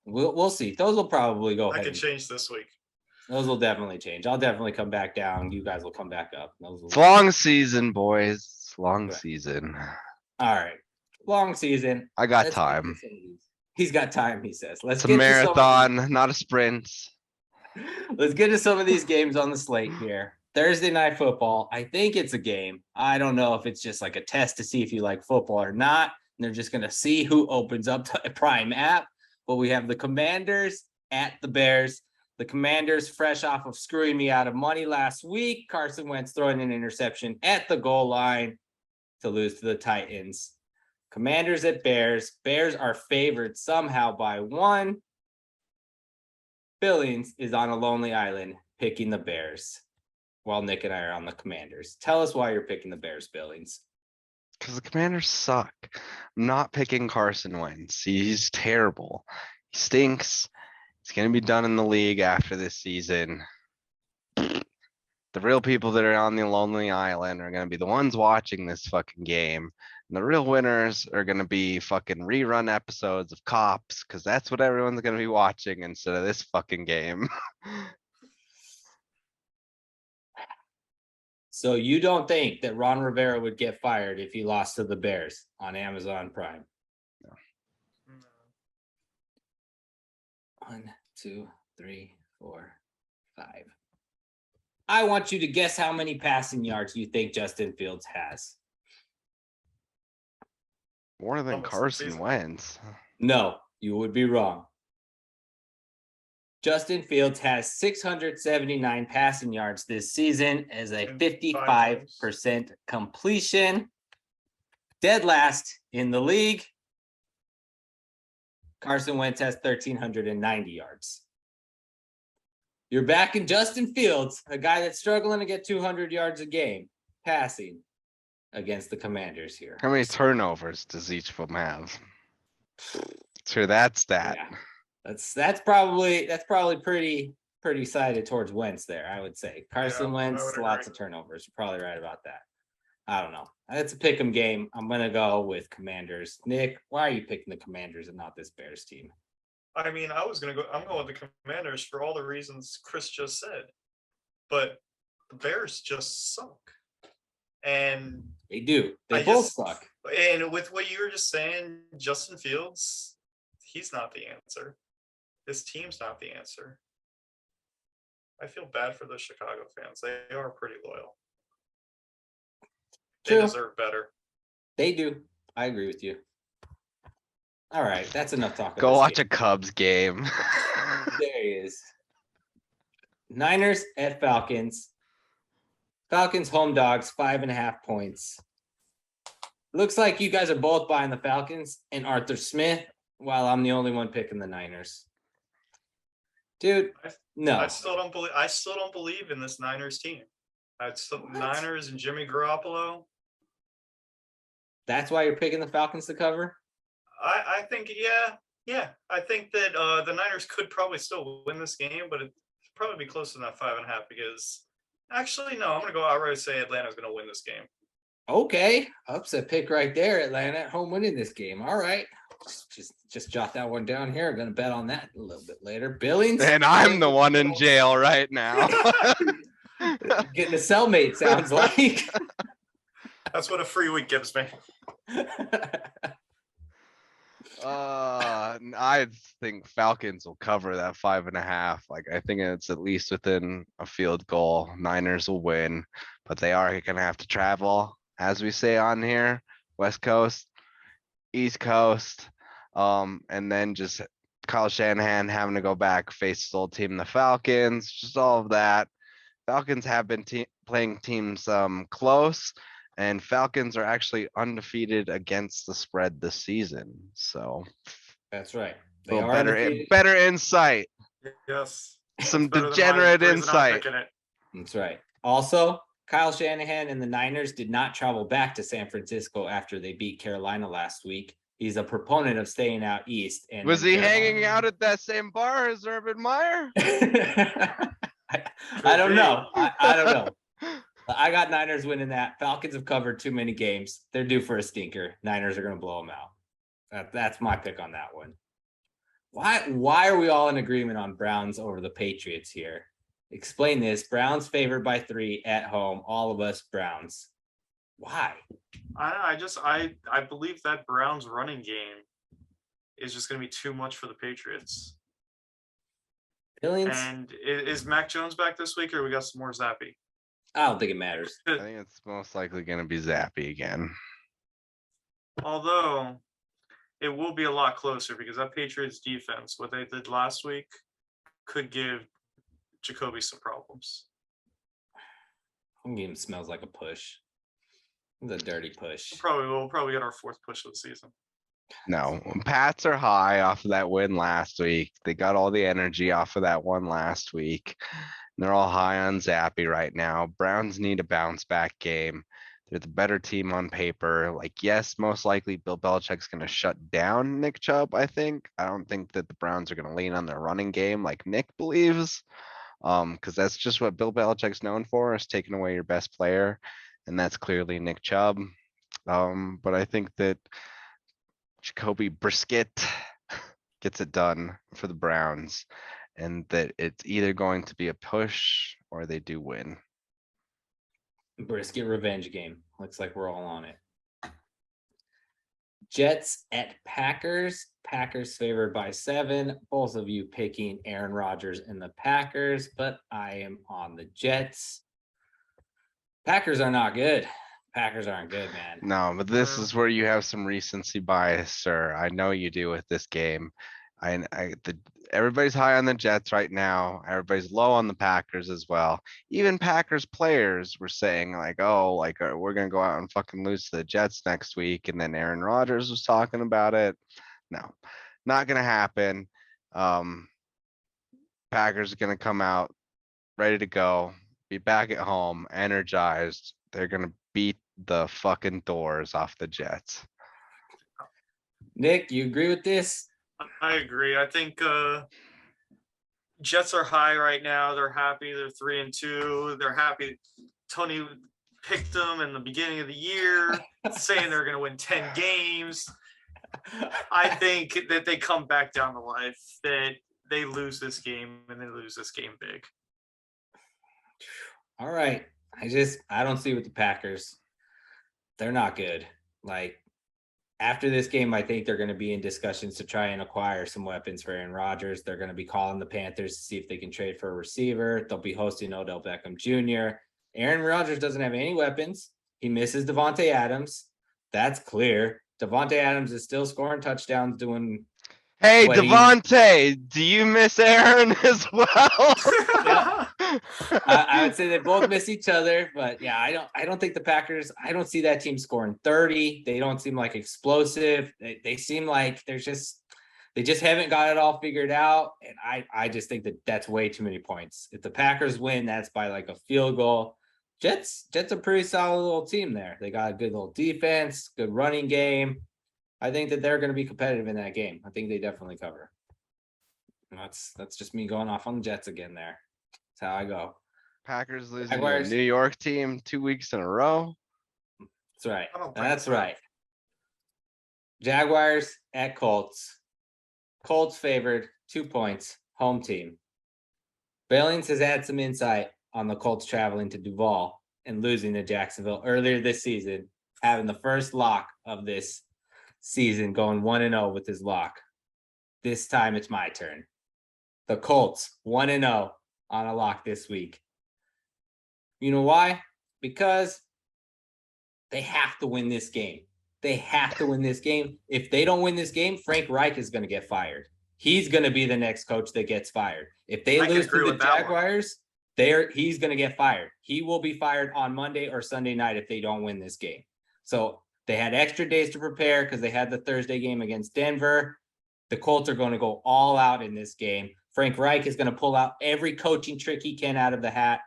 We'll see. Those will probably go That ahead. could change this week. Those will definitely change. I'll definitely come back down. You guys will come back up. It's long season, boys. It's long season. All right. Long season. I got time. He's got time, he says. It's a marathon, not a sprint. Let's get to some of these games on the slate here. Thursday night football. I think it's a game. I don't know if it's just like a test to see if you like football or not. And they're just going to see who opens up the Prime app. But we have the Commanders at the Bears. The Commanders fresh off of screwing me out of money last week. Carson Wentz throwing an interception at the goal line to lose to the Titans. Commanders at Bears. Bears are favored somehow by 1. Billings is on a lonely island picking the Bears while Nick and I are on the Commanders. Tell us why you're picking the Bears, Billings. Because the Commanders suck. I'm not picking Carson Wentz. He's terrible. He stinks. He's going to be done in the league after this season. The real people that are on the lonely island are going to be the ones watching this fucking game. And the real winners are going to be fucking rerun episodes of Cops, because that's what everyone's going to be watching instead of this fucking game. So you don't think that Ron Rivera would get fired if he lost to the Bears on Amazon Prime? No. 1, 2, 3, 4, 5. I want you to guess how many passing yards you think Justin Fields has. More than Almost Carson season. Wentz. No, you would be wrong. Justin Fields has 679 passing yards this season as a 55% completion. Dead last in the league. Carson Wentz has 1,390 yards. You're back in Justin Fields, a guy that's struggling to get 200 yards a game passing against the Commanders here. How many turnovers does each of them have? Sure, that's that. Yeah. That's probably pretty sided towards Wentz there, I would say. Carson Wentz, lots of turnovers. You're probably right about that. I don't know. It's a pick 'em game. I'm gonna go with Commanders. Nick, why are you picking the Commanders and not this Bears team? I mean, I'm going with the Commanders for all the reasons Chris just said. But the Bears just suck. And They do. They I both just- suck. And with what you were just saying, Justin Fields, he's not the answer. His team's not the answer. I feel bad for the Chicago fans. They are pretty loyal. They True. deserve better. They do. I agree with you. All right, that's enough talk. Go watch a Cubs game. There he is. Niners at Falcons. Falcons home dogs, 5.5 points. Looks like you guys are both buying the Falcons and Arthur Smith, while I'm the only one picking the Niners. Dude, no. I still don't believe in this Niners team. Niners and Jimmy Garoppolo. That's why you're picking the Falcons to cover? I think, yeah. I think that the Niners could probably still win this game, but it'd probably be closer than that 5.5 because actually, no, I'm going to go outright and say Atlanta's going to win this game. Okay, upset pick right there. Atlanta at home winning this game. All right, just jot that one down here. I'm gonna bet on that a little bit later. Billings, And I'm the one in jail right now. getting a cellmate sounds like. That's what a free week gives me. I think Falcons will cover that 5.5. Like, I think it's at least within a field goal. Niners will win, but they are gonna have to travel, as we say on here, West Coast, East Coast, and then just Kyle Shanahan having to go back, face the old team, the Falcons, just all of that. Falcons have been playing teams close, and Falcons are actually undefeated against the spread this season. So That's right. a little better insight, Yes. some Better than degenerate mine. The reason I'm insight. picking it. That's right. Also, Kyle Shanahan and the Niners did not travel back to San Francisco after they beat Carolina last week. He's a proponent of staying out east. And Was he hanging out at that same bar as Urban Meyer? I don't know. I don't know. I got Niners winning that. Falcons have covered too many games. They're due for a stinker. Niners are going to blow them out. That's my pick on that one. Why are we all in agreement on Browns over the Patriots here? Explain this. Browns favored by 3 at home. All of us Browns. Why? I believe that Browns running game is just going to be too much for the Patriots. Billings? And is Mac Jones back this week, or we got some more Zappy? I don't think it matters. I think it's most likely going to be Zappy again. Although it will be a lot closer because that Patriots defense, what they did last week, could give Jacoby some problems. Home game smells like a push. It's a dirty push. We'll probably get our 4th push of the season. No, Pats are high off of that win last week. They got all the energy off of that one last week. They're all high on Zappy right now. Browns need a bounce back game. They're the better team on paper. Like, yes, most likely Bill Belichick's going to shut down Nick Chubb, I think. I don't think that the Browns are going to lean on their running game like Nick believes. Because that's just what Bill Belichick's known for, is taking away your best player. And that's clearly Nick Chubb. But I think that Jacoby Brisket gets it done for the Browns, and that it's either going to be a push or they do win. Brisket revenge game. Looks like we're all on it. Jets at Packers. Packers favored by 7. Both of you picking Aaron Rodgers and the Packers, but I am on the Jets. Packers are not good. Packers aren't good, man. No, but this is where you have some recency bias, sir. I know you do with this game. Everybody's high on the Jets right now. Everybody's low on the Packers as well. Even Packers players were saying like, oh, like we're going to go out and fucking lose to the Jets next week. And then Aaron Rodgers was talking about it. No, not going to happen. Packers are going to come out ready to go, be back at home, energized. They're going to beat the fucking doors off the Jets. Nick, you agree with this? I agree. I think Jets are high right now. They're happy. They're 3-2. They're happy. Tony picked them in the beginning of the year, saying they're going to win 10 games. I think that they come back down to life, that they lose this game, and they lose this game big. All right. I don't see with the Packers. they're not good. Like, after this game, I think they're going to be in discussions to try and acquire some weapons for Aaron Rodgers. They're going to be calling the Panthers to see if they can trade for a receiver. They'll be hosting Odell Beckham Jr. Aaron Rodgers doesn't have any weapons. He misses Devontae Adams. That's clear. Devontae Adams is still scoring touchdowns, doing Hey, what he- Devontae, do you miss Aaron as well? I would say they both miss each other, but yeah, I don't think the Packers, I don't see that team scoring 30. They don't seem like explosive. They seem like they just haven't got it all figured out. And I just think that that's way too many points. If the Packers win, that's by like a field goal. Jets a pretty solid little team there. They got a good little defense, good running game. I think that they're going to be competitive in that game. I think they definitely cover. And that's just me going off on the Jets again there. That's how I go. Packers losing to a Jaguars. New York team 2 weeks in a row. That's right. I don't think That's so. right. Jaguars at Colts. Colts favored 2 points, home team. Billings has had some insight on the Colts traveling to Duval and losing to Jacksonville earlier this season, having the first lock of this season, going 1-0 with his lock. This time it's my turn. The Colts 1-0 on a lock this week. You know why? Because they have to win this game. They have to win this game. If they don't win this game, Frank Reich is going to get fired. He's going to be the next coach that gets fired. If they I can lose agree to the with that one. Jaguars, he's going to get fired. He will be fired on Monday or Sunday night if they don't win this game. So they had extra days to prepare because they had the Thursday game against Denver. The Colts are going to go all out in this game. Frank Reich is going to pull out every coaching trick he can out of the hat.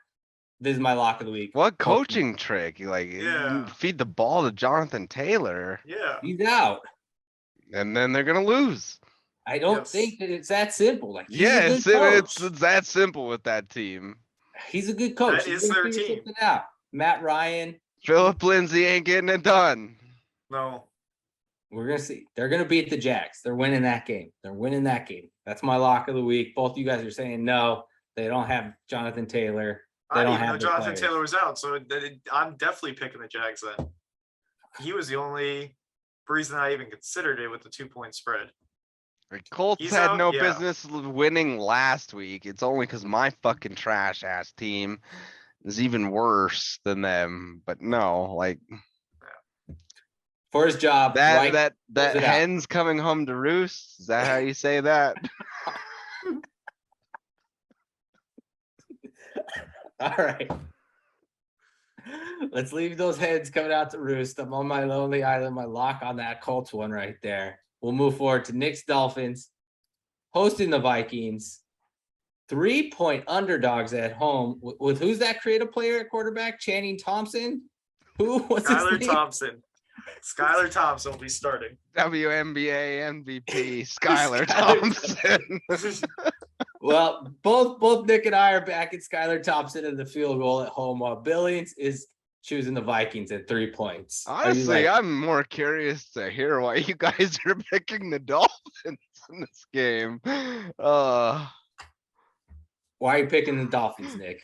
This is my lock of the week. What coaching trick? You like Yeah. feed the ball to Jonathan Taylor Yeah. He's out. and then they're gonna lose. I don't Yes. think that it's that simple. Like, he's Yeah, a it's, good it's coach. it's that simple with that team. He's a good coach. That He's is gonna their figure team. something out. Matt Ryan, Philip Lindsay ain't getting it done. No. we're gonna see. They're gonna beat the Jags. They're winning that game. They're winning that game. That's my lock of the week. Both you guys are saying no. They don't have Jonathan Taylor. They I don't didn't even know have the Jonathan players. Taylor was out, so I'm definitely picking the Jags then. He was the only reason I even considered it with the 2-point spread. The Colts He's had out, no yeah. business winning last week. It's only because my fucking trash ass team is even worse than them. But no, like For his job, Reich that close it out. hen's coming home to roost. Is that how you say that? All right. Let's leave those heads coming out to roost. I'm on my lonely island. My lock on that Colts one right there. We'll move forward to Knicks Dolphins hosting the Vikings. 3-point underdogs at home with who's that creative player at quarterback? Channing Thompson? What's his Skyler name? Thompson. Skyler Thompson will be starting. WNBA MVP Skyler Skyler Thompson. Well, both Nick and I are back at Skyler Thompson in the field goal at home, while Billings is choosing the Vikings at 3 points. Are you Honestly, like- I'm more curious to hear why you guys are picking the Dolphins in this game. why are you picking the Dolphins, Nick?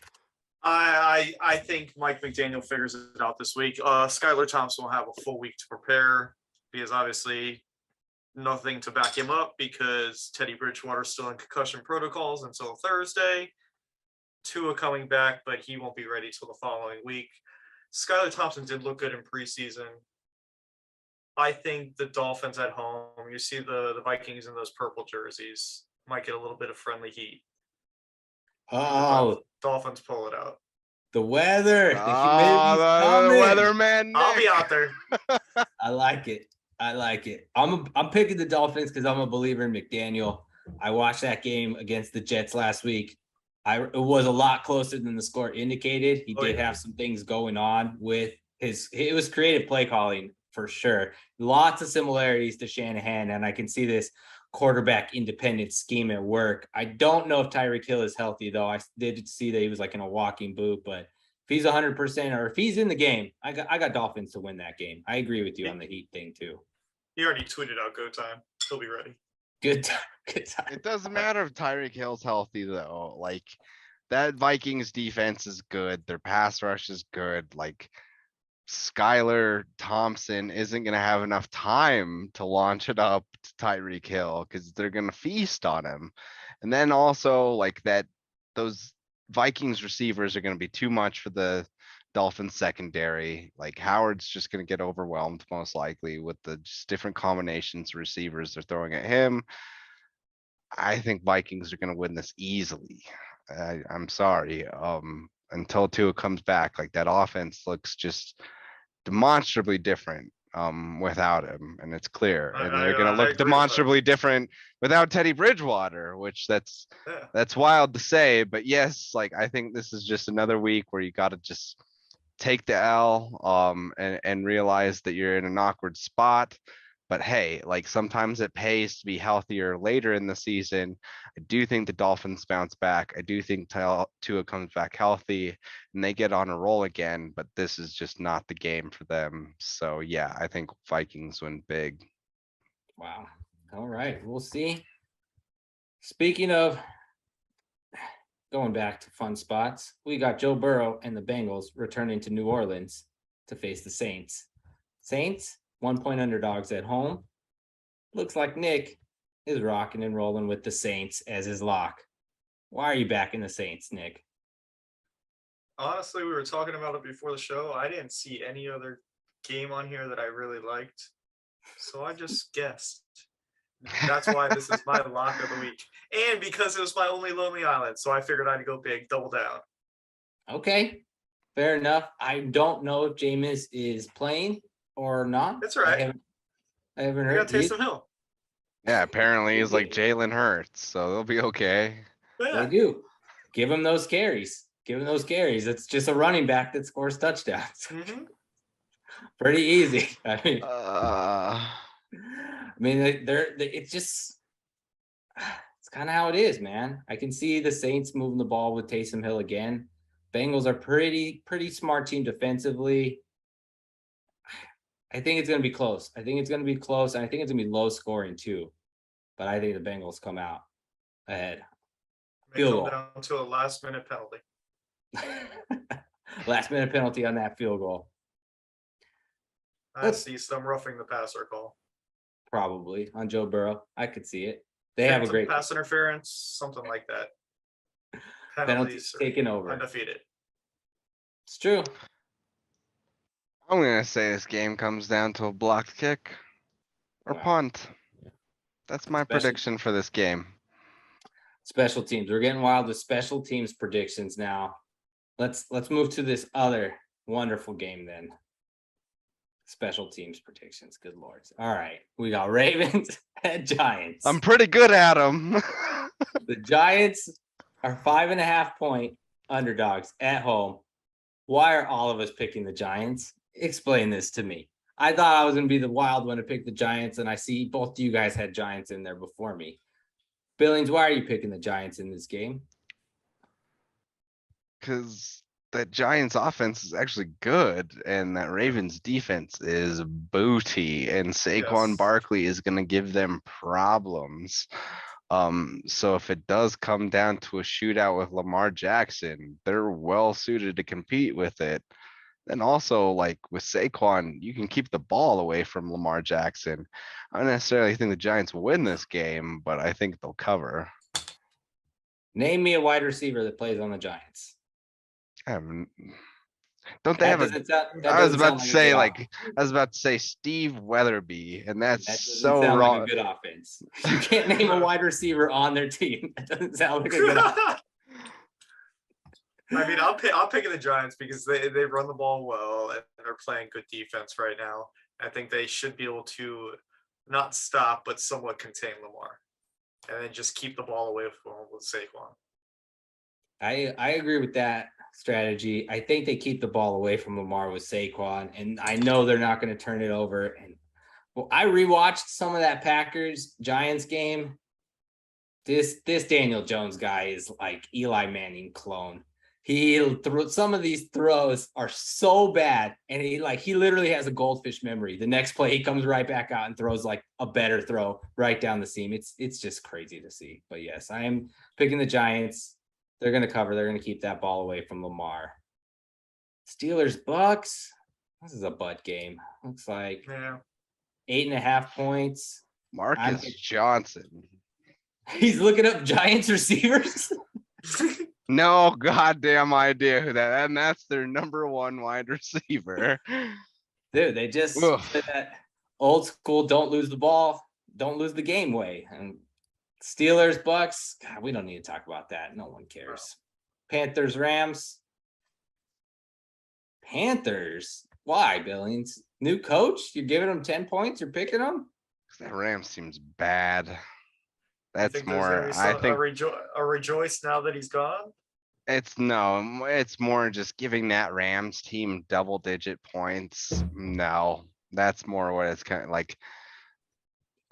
I think Mike McDaniel figures it out this week. Skyler Thompson will have a full week to prepare because obviously nothing to back him up because Teddy Bridgewater's still in concussion protocols until Thursday. Tua coming back, but he won't be ready till the following week. Skyler Thompson did look good in preseason. I think the Dolphins at home, you see the Vikings in those purple jerseys, might get a little bit of friendly heat. Oh, Dolphins pull it out. the weather. The Ah, humidity's the coming. weatherman. I'll be Nick. out there. I like it. I like it. I'm picking the Dolphins because I'm a believer in McDaniel. I watched that game against the Jets last week. It was a lot closer than the score indicated. He Oh, did yeah. have some things going on with it was creative play calling for sure. Lots of similarities to Shanahan, and I can see this quarterback independent scheme at work. I don't know if Tyreek Hill is healthy though. I did see that he was like in a walking boot, but if he's 100% or if he's in the game, I got Dolphins to win that game. I agree with you on the Heat thing too. He already tweeted out go time. He'll be ready. Good time. Good time. It doesn't matter if Tyreek Hill's healthy though. Like that Vikings defense is good. Their pass rush is good. Like Skyler Thompson isn't gonna have enough time to launch it up to Tyreek Hill because they're gonna feast on him. And then also like that, those Vikings receivers are gonna be too much for the Dolphins secondary. Like Howard's just gonna get overwhelmed most likely with the just different combinations of receivers they're throwing at him. I think Vikings are gonna win this easily. I'm sorry, until Tua comes back, like that offense looks just demonstrably different without him, and it's clear. And they're gonna I look agree with that. demonstrably different without Teddy Bridgewater, which Yeah. that's wild to say, but yes, like I think this is just another week where you gotta just take the L and realize that you're in an awkward spot. But hey, like sometimes it pays to be healthier later in the season. I do think the Dolphins bounce back. I do think Tua comes back healthy and they get on a roll again, but this is just not the game for them. So yeah, I think Vikings win big. Wow. All right. We'll see. Speaking of going back to fun spots, we got Joe Burrow and the Bengals returning to New Orleans to face the Saints. Saints, 1-point underdogs at home. Looks like Nick is rocking and rolling with the Saints as his lock. Why are you backing the Saints, Nick? Honestly, we were talking about it before the show. I didn't see any other game on here that I really liked, so I just guessed. That's why this is my lock of the week, and because it was my only Lonely Island, so I figured I'd go big, double down. Okay, fair enough. I don't know if Jameis is playing or not. That's all right. I haven't I heard. got Taysom Hill. Yeah, apparently he's like Jalen Hurts, so they'll be okay. They Yeah. do. Give him those carries. Give him those carries. It's just a running back that scores touchdowns. Mm-hmm. Pretty easy. Uh, It's just, it's kind of how it is, man. I can see the Saints moving the ball with Taysom Hill again. Bengals are pretty smart team defensively. I think it's going to be close. And I think it's going to be low scoring too. But I think the Bengals come out ahead. May Field come goal. down to a last-minute penalty. Last minute penalty on that field goal. I see some roughing the passer call. Probably on Joe Burrow. I could see it. They have a great pass interference, something like that. penalties taken over. Undefeated. It's true. I'm gonna say this game comes down to a blocked kick or Wow. punt. That's my Special- prediction for this game. Special teams. We're getting wild with special teams predictions now. Let's move to this other wonderful game then. Special teams predictions. Good lords. All right. We got Ravens and Giants. I'm pretty good at them. The Giants are 5.5-point underdogs at home. Why are all of us picking the Giants? Explain this to me. I thought I was going to be the wild one to pick the Giants, and I see both you guys had Giants in there before me. Billings, why are you picking the Giants in this game? Because that Giants offense is actually good and that Ravens defense is booty and Saquon Yes. Barkley is going to give them problems. So if it does come down to a shootout with Lamar Jackson, they're well suited to compete with it. And also, like with Saquon, you can keep the ball away from Lamar Jackson. I don't necessarily think the Giants will win this game, but I think they'll cover. Name me a wide receiver that plays on the Giants. Don't they have a? I was about to say Steve Weatherby, and That that's doesn't so sound wrong. like a good offense. You can't name a wide receiver on their team. That doesn't sound like a good offense. I mean, I'm picking the Giants because they run the ball well and they're playing good defense right now. I think they should be able to not stop, but somewhat contain Lamar, and then just keep the ball away from him with Saquon. I agree with that strategy. I think they keep the ball away from Lamar with Saquon, and I know they're not going to turn it over. And well, I rewatched some of that Packers Giants game. This Daniel Jones guy is like Eli Manning clone. Some of these throws are so bad, and he literally has a goldfish memory. The next play, he comes right back out and throws like a better throw right down the seam. It's just crazy to see. But yes, I am picking the Giants. They're going to cover. They're going to keep that ball away from Lamar. Steelers, Bucks. This is a butt game. Looks like Yeah. 8.5 points. Marcus Johnson. He's looking up Giants receivers. No goddamn idea who that, and that's their number 1 wide receiver. Dude, they just Oof. said that old school, don't lose the ball, don't lose the game way. And Steelers, Bucks, God, we don't need to talk about that. No one cares. Panthers, Rams. Panthers. Why, Billings? New coach? You're giving them 10 points? You're picking them? That Rams seems bad. I That's think there's gonna more, be I think a rejoice now that he's gone. it's more just giving that Rams team double-digit points. No, that's more what it's kind of like.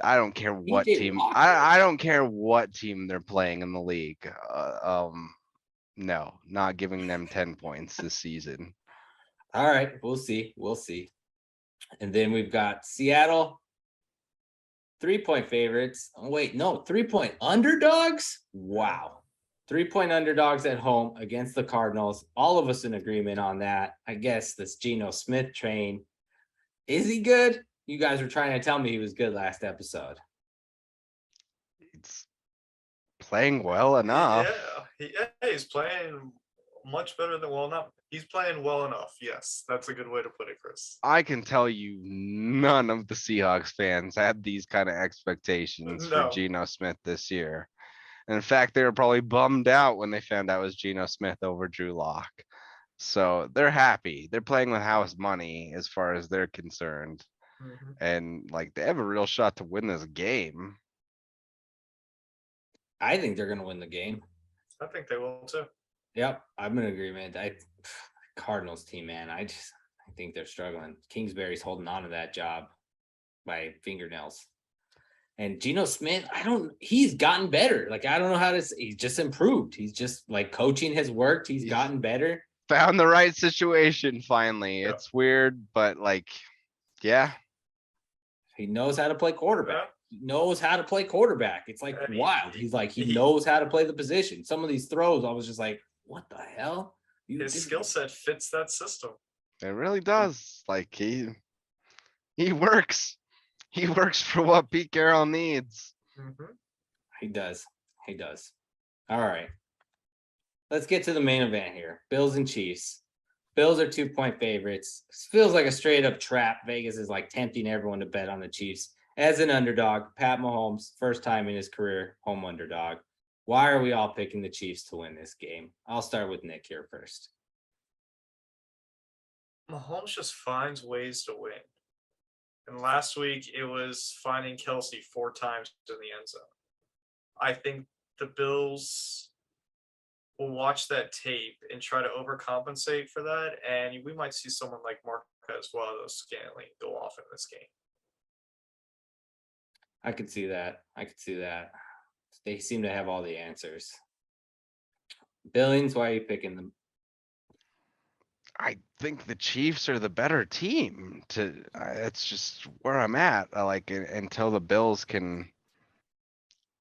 I don't care what TJ team, Walker. I don't care what team they're playing in the league. No, not giving them 10 points this season. All right, we'll see. We'll see. And then we've got Seattle. 3-point favorites. Oh, wait, no, 3-point underdogs. Wow. 3-point underdogs at home against the Cardinals. All of us in agreement on that. I guess this Geno Smith train. Is he good? You guys were trying to tell me he was good last episode. It's playing well enough. He's playing much better than well enough. He's playing well enough. Yes, that's a good way to put it, Chris. I can tell you none of the Seahawks fans had these kind of expectations for No. Geno Smith this year. And in fact, they were probably bummed out when they found out it was Geno Smith over Drew Lock. So they're happy. They're playing with house money as far as they're concerned. And like they have a real shot to win this game. I think they're going to win the game. I think they will too. Yep, I'm in agreement. Cardinals team, man, I think they're struggling. Kingsbury's holding on to that job by fingernails. And Geno Smith, he's gotten better. Like, I don't know he's just improved. He's just like coaching has worked. He's gotten better. Found the right situation finally. Yeah. It's weird, but like, yeah. He knows how to play quarterback. He knows how to play quarterback. It's like wild. He's like, he knows how to play the position. Some of these throws, I was just like, what the hell? His skill set fits that system. It really does. Like he works. He works for what Pete Carroll needs. He does. He does. All right. Let's get to the main event here. Bills and Chiefs. Bills are 2-point favorites. This feels like a straight up trap. Vegas is like tempting everyone to bet on the Chiefs. As an underdog, Pat Mahomes, first time in his career, home underdog. Why are we all picking the Chiefs to win this game? I'll start with Nick here first. Mahomes just finds ways to win. And last week it was finding Kelsey 4 times in the end zone. I think the Bills will watch that tape and try to overcompensate for that. And we might see someone like Marquez Valdes-Scantling go off in this game. I could see that. They seem to have all the answers. Billings, why are you picking them? I think the Chiefs are the better team. It's just where I'm at. Until the Bills can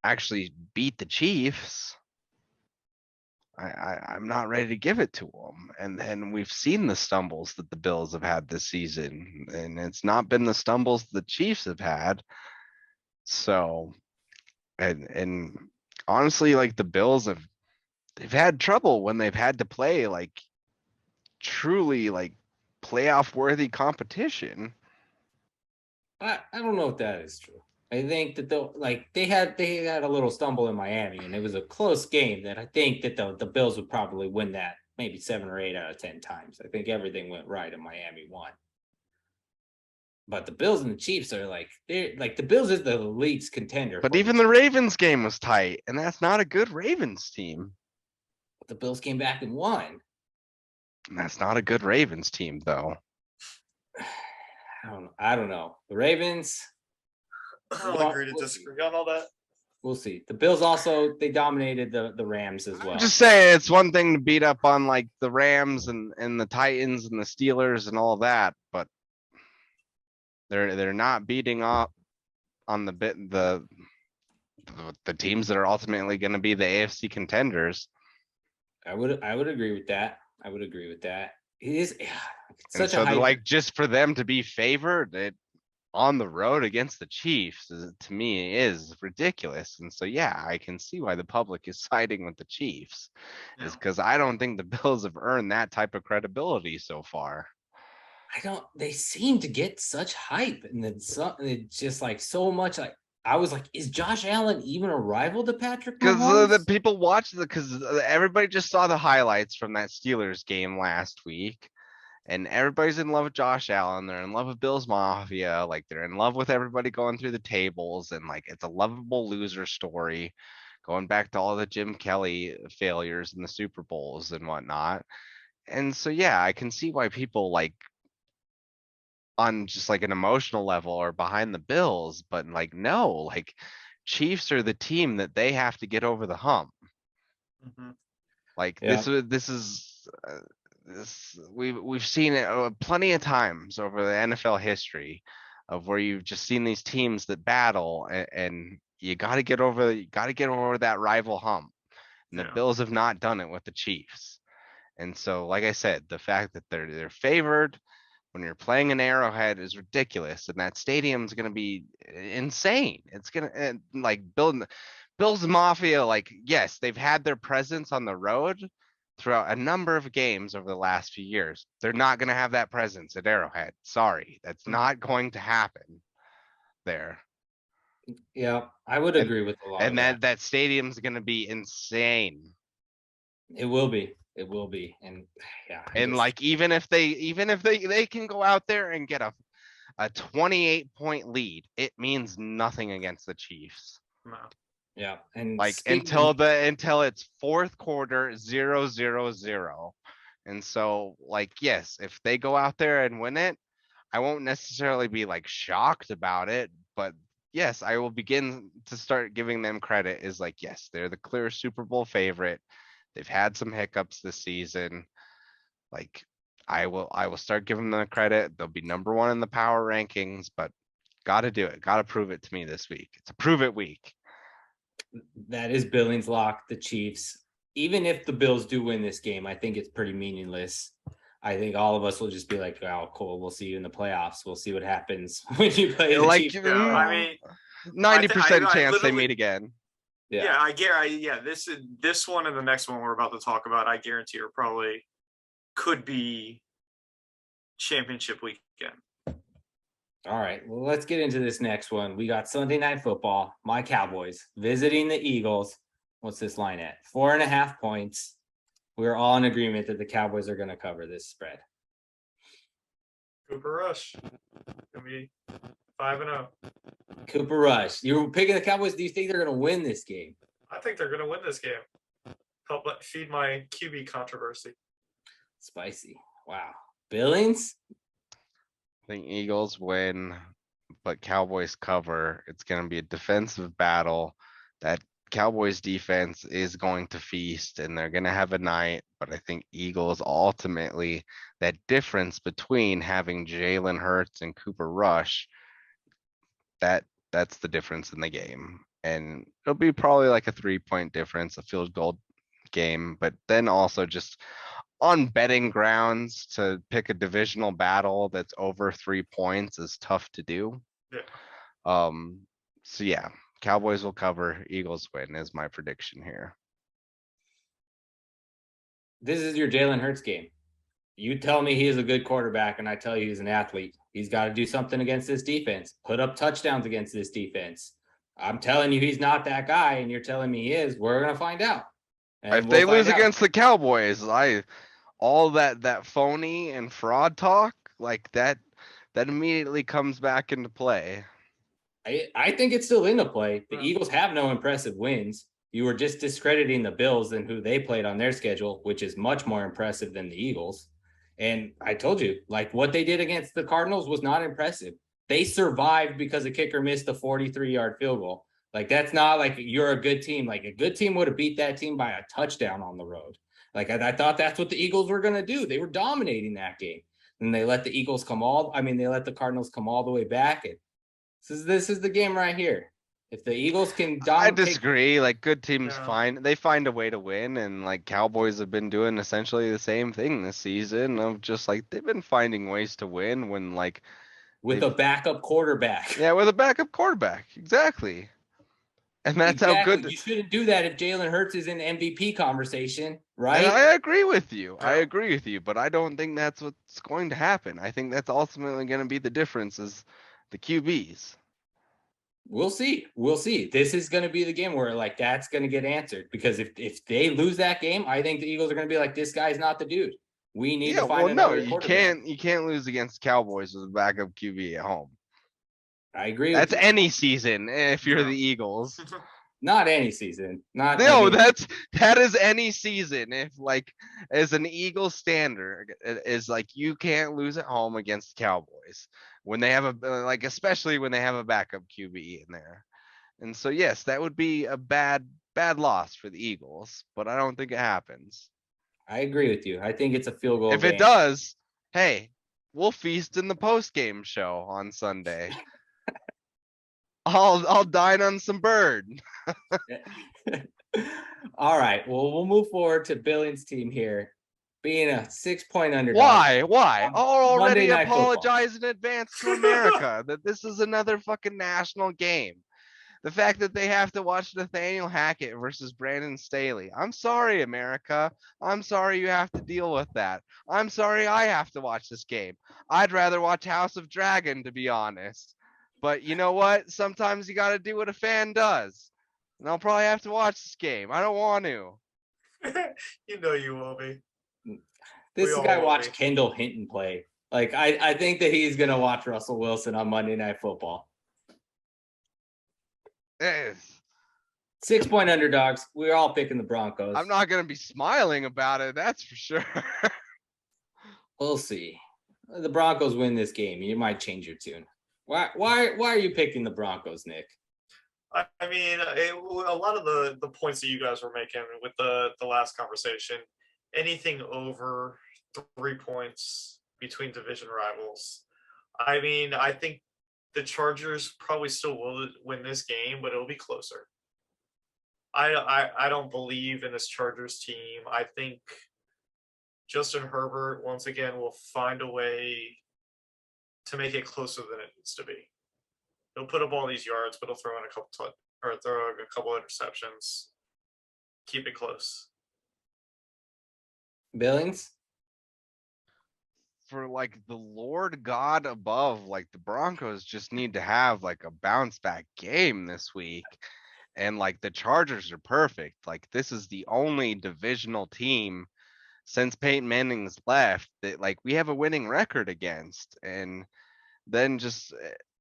actually beat the Chiefs, I'm not ready to give it to them. And then we've seen the stumbles that the Bills have had this season, and it's not been the stumbles the Chiefs have had. So, and honestly, like the Bills they've had trouble when they've had to play like truly like playoff worthy competition. I don't know if that is true. I think that they had a little stumble in Miami, and it was a close game that I think that the Bills would probably win that maybe 7 or 8 out of 10 times. I think everything went right and Miami won. But the Bills and the Chiefs are they're the Bills is the league's contender. But even the Ravens game was tight, and that's not a good Ravens team. But the Bills came back and won. And that's not a good Ravens team, though. I don't know. The Ravens. I'll agree to disagree on all that. We'll see. The Bills also, they dominated the Rams as well. I'm just saying, it's one thing to beat up on like the Rams and the Titans and the Steelers and all that, but they're not beating up on the teams that are ultimately going to be the AFC contenders. I would agree with that. It is And such so a they're hype. like, just for them to be favored on the road against the Chiefs, to me is ridiculous. And so, yeah, I can see why the public is siding with the Chiefs, is Yeah. because I don't think the Bills have earned that type of credibility so far. They seem to get such hype, and then it's just like so much. Like I was like, is Josh Allen even a rival to Patrick Because the Mahomes? people watch because everybody just saw the highlights from that Steelers game last week. And everybody's in love with Josh Allen. They're in love with Bills Mafia. Like they're in love with everybody going through the tables, and like it's a lovable loser story, going back to all the Jim Kelly failures in the Super Bowls and whatnot. And so, yeah, I can see why people like on just like an emotional level are behind the Bills, but like no, like Chiefs are the team that they have to get over the hump. Mhm. Like Yeah. this is this we've seen it plenty of times over the NFL history of where you've just seen these teams that battle, and you got to get over that rival hump. And the Yeah. Bills have not done it with the Chiefs. And so, like I said, the fact that they're favored when you're playing an Arrowhead is ridiculous, and that stadium's going to be insane. It's going to like Bills Mafia. Like, yes, they've had their presence on the road throughout a number of games over the last few years. They're not going to have that presence at Arrowhead. Sorry, that's not going to happen there. Yeah, I would And agree with a lot of and that. that stadium's going to be insane. It will be. It will be. And yeah, And like even if they can go out there and get a 28-point lead, it means nothing against the Chiefs. No. yeah. And Like until it's fourth quarter 0-0-0. And so like yes, if they go out there and win it, I won't necessarily be like shocked about it, but yes, I will begin to start giving them credit is like, yes, they're the clear Super Bowl favorite. They've had some hiccups this season. Like I will start giving them the credit. They'll be number one in the power rankings, but gotta do it. Gotta prove it to me this week. It's a prove it week. that is Billings lock, the Chiefs. Even if the Bills do win this game, I think it's pretty meaningless. I think all of us will just be like, oh, cool. We'll see you in the playoffs. We'll see what happens when you play the Like Chiefs. Yeah, I mean, 90% I chance they literally- meet again. yeah, I guarantee. Yeah, this one and the next one we're about to talk about, I guarantee are probably could be championship weekend. All right. Well, let's get into this next one. We got Sunday Night Football. My Cowboys visiting the Eagles. What's this line at? 4.5 points. We're all in agreement that the Cowboys are going to cover this spread. Cooper Rush gonna be 5-0. Cooper Rush. You're picking the Cowboys. Do you think they're going to win this game? I think they're gonna win this game. Help feed my QB controversy. Spicy. Wow. Billings? I think Eagles win, but Cowboys cover. It's going to be a defensive battle. That Cowboys defense is going to feast and they're going to have a night, but I think Eagles ultimately, that difference between having Jalen Hurts and Cooper Rush, that's the difference in the game. And it'll be probably like a 3-point difference, a field goal game, but then also just on betting grounds to pick a divisional battle that's over 3 points is tough to do. Yeah. So yeah, Cowboys will cover, Eagles win is my prediction here. This is your Jalen Hurts game. You tell me he is a good quarterback, and I tell you he's an athlete. He's got to do something against this defense. Put up touchdowns against this defense. I'm telling you he's not that guy, and you're telling me he is. We're going to find out. If they lose against the Cowboys, all that phony and fraud talk, like that immediately comes back into play. I think it's still into play. The Yeah. Eagles have no impressive wins. You were just discrediting the Bills and who they played on their schedule, which is much more impressive than the Eagles. And I told you, like what they did against the Cardinals was not impressive. They survived because the kicker missed a 43-yard field goal. Like that's not like you're a good team. Like a good team would have beat that team by a touchdown on the road. Like I thought that's what the Eagles were going to do. They were dominating that game. And they let the Cardinals come all the way back. And this is the game right here. If the Eagles can I dominate, disagree. Like good teams Yeah. they find a way to win, and like Cowboys have been doing essentially the same thing this season of just like they've been finding ways to win when like with a they've backup quarterback. yeah, with a backup quarterback. Exactly. And that's how Exactly. good You shouldn't do that if Jalen Hurts is in the MVP conversation, and right? I agree with you. I Yeah. agree with you, but I don't think that's what's going to happen. I think that's ultimately going to be the difference is the QBs. We'll see. We'll see. This is going to be the game where like that's going to get answered because if they lose that game, I think the Eagles are going to be like, this guy's not the dude. We need Yeah, to find well, no, another quarterback. you can't lose against Cowboys with a backup QB at home. I agree with That's you. any season if you're Yeah. the Eagles. Not any season. Not No, I mean, that is any season. If like as an Eagle standard is like you can't lose at home against the Cowboys when they have a like especially when they have a backup QB in there. And so yes, that would be a bad loss for the Eagles, but I don't think it happens. I agree with you. I think it's a field goal If it game. does, hey, we'll feast in the post game show on Sunday. I'll dine on some bird. All right. Well, we'll move forward to Billings' team here, being a 6-point underdog. Why? Why? I'll Monday already Night Football. apologize in advance to America that this is another fucking national game. The fact that they have to watch Nathaniel Hackett versus Brandon Staley. I'm sorry, America. I'm sorry you have to deal with that. I'm sorry I have to watch this game. I'd rather watch House of Dragon, to be honest. But you know what? Sometimes you got to do what a fan does. And I'll probably have to watch this game. I don't want to. You know you will be. This We all guy will watched be. Kendall Hinton play. Like, I think that he's going to watch Russell Wilson on Monday Night Football. Eh, 6-point underdogs. We're all picking the Broncos. I'm not going to be smiling about it. That's for sure. We'll see. The Broncos win this game. You might change your tune. Why are you picking the Broncos, Nick? I mean, a lot of the points that you guys were making with the last conversation, anything over 3 points between division rivals. I mean, I think the Chargers probably still will win this game, but it'll be closer. I don't believe in this Chargers team. I think Justin Herbert once again will find a way to make it closer than it needs to be. He'll put up all these yards, but he'll throw in a couple interceptions. Keep it close. Billings? For like the Lord God above, like the Broncos just need to have like a bounce back game this week. And like the Chargers are perfect. Like this is the only divisional team since Peyton Manning's left that like we have a winning record against. And then just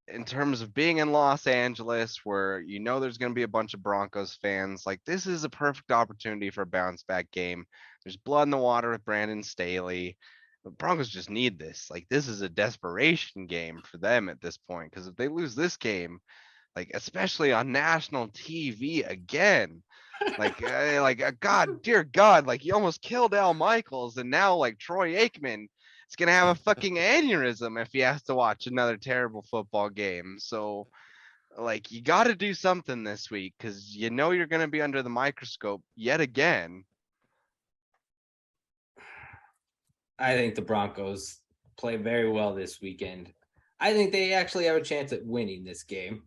in terms of being in Los Angeles, where you know there's going to be a bunch of Broncos fans, like this is a perfect opportunity for a bounce back game. There's blood in the water with Brandon Staley. The Broncos just need this. Like this is a desperation game for them at this point, because if they lose this game, like especially on national TV again, God, dear God, like you almost killed Al Michaels, and now like Troy Aikman is gonna have a fucking aneurysm if he has to watch another terrible football game. So like you got to do something this week because you know you're gonna be under the microscope yet again. I think the Broncos play very well this weekend. I think they actually have a chance at winning this game.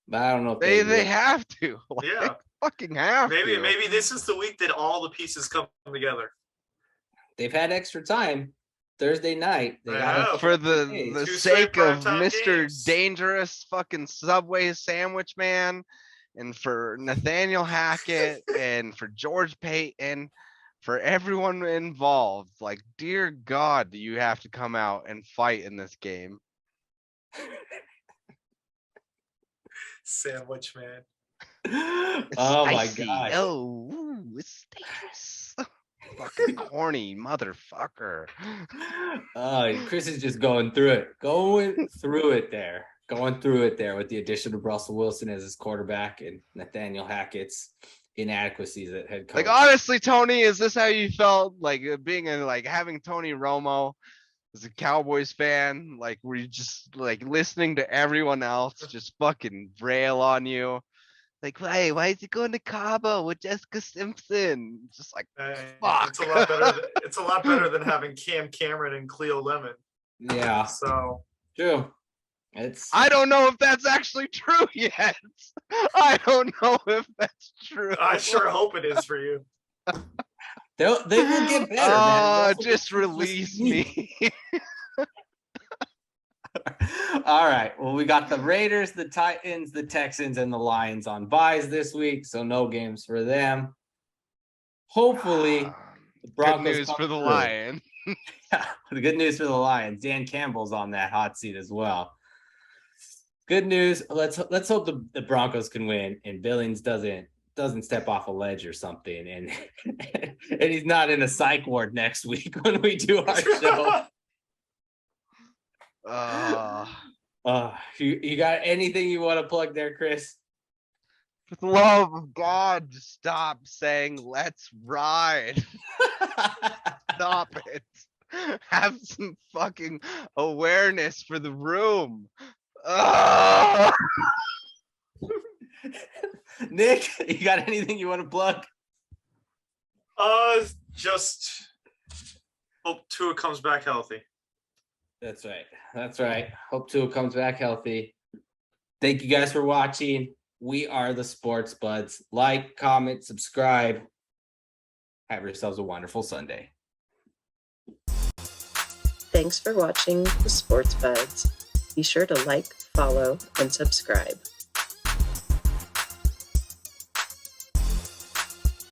But I don't know if They have to. Like, Yeah. they fucking have to. Maybe this is the week that all the pieces come together. They've had extra time. Thursday night. They They got have. For the Two straight sake of primetime Mr. games. Dangerous fucking Subway sandwich man, and for Nathaniel Hackett, and for George Payton, for everyone involved, like, dear God, do you have to come out and fight in this game? Sandwich man. It's Oh my spicy. gosh. Oh, ooh, it's dangerous. Fucking corny motherfucker. Chris is just going through it. Going through it there with the addition of Russell Wilson as his quarterback and Nathaniel Hackett's inadequacies at head coach. Like honestly, Tony, is this how you felt like being in like having Tony Romo as a Cowboys fan, like were you just like listening to everyone else just fucking rail on you? Like, hey, why is he going to Cabo with Jessica Simpson? Just like, fuck. It's a lot better. It's a lot better than having Cam Cameron and Cleo Lemon. Yeah, So true. It's I don't know if that's actually true yet. I don't know if that's true. I sure hope it is for you. they will get better. Man. Oh, That's what just this release means. me. All right. Well, we got the Raiders, the Titans, the Texans, and the Lions on buys this week, so no games for them. Hopefully, the Broncos Good news come for the through. Lion. Yeah, the good news for the Lions. Dan Campbell's on that hot seat as well. Good news. Let's hope the Broncos can win and Billings doesn't step off a ledge or something, and and he's not in a psych ward next week when we do our show. You got anything you want to plug there, Chris? For the love of God, just stop saying let's ride. Stop it. Have some fucking awareness for the room. Nick, you got anything you want to plug? Just hope Tua comes back healthy. That's right. Hope Tua comes back healthy. Thank you guys for watching. We are the Sports Buds. Like, comment, subscribe. Have yourselves a wonderful Sunday. Thanks for watching the Sports Buds. Be sure to like, follow, and subscribe.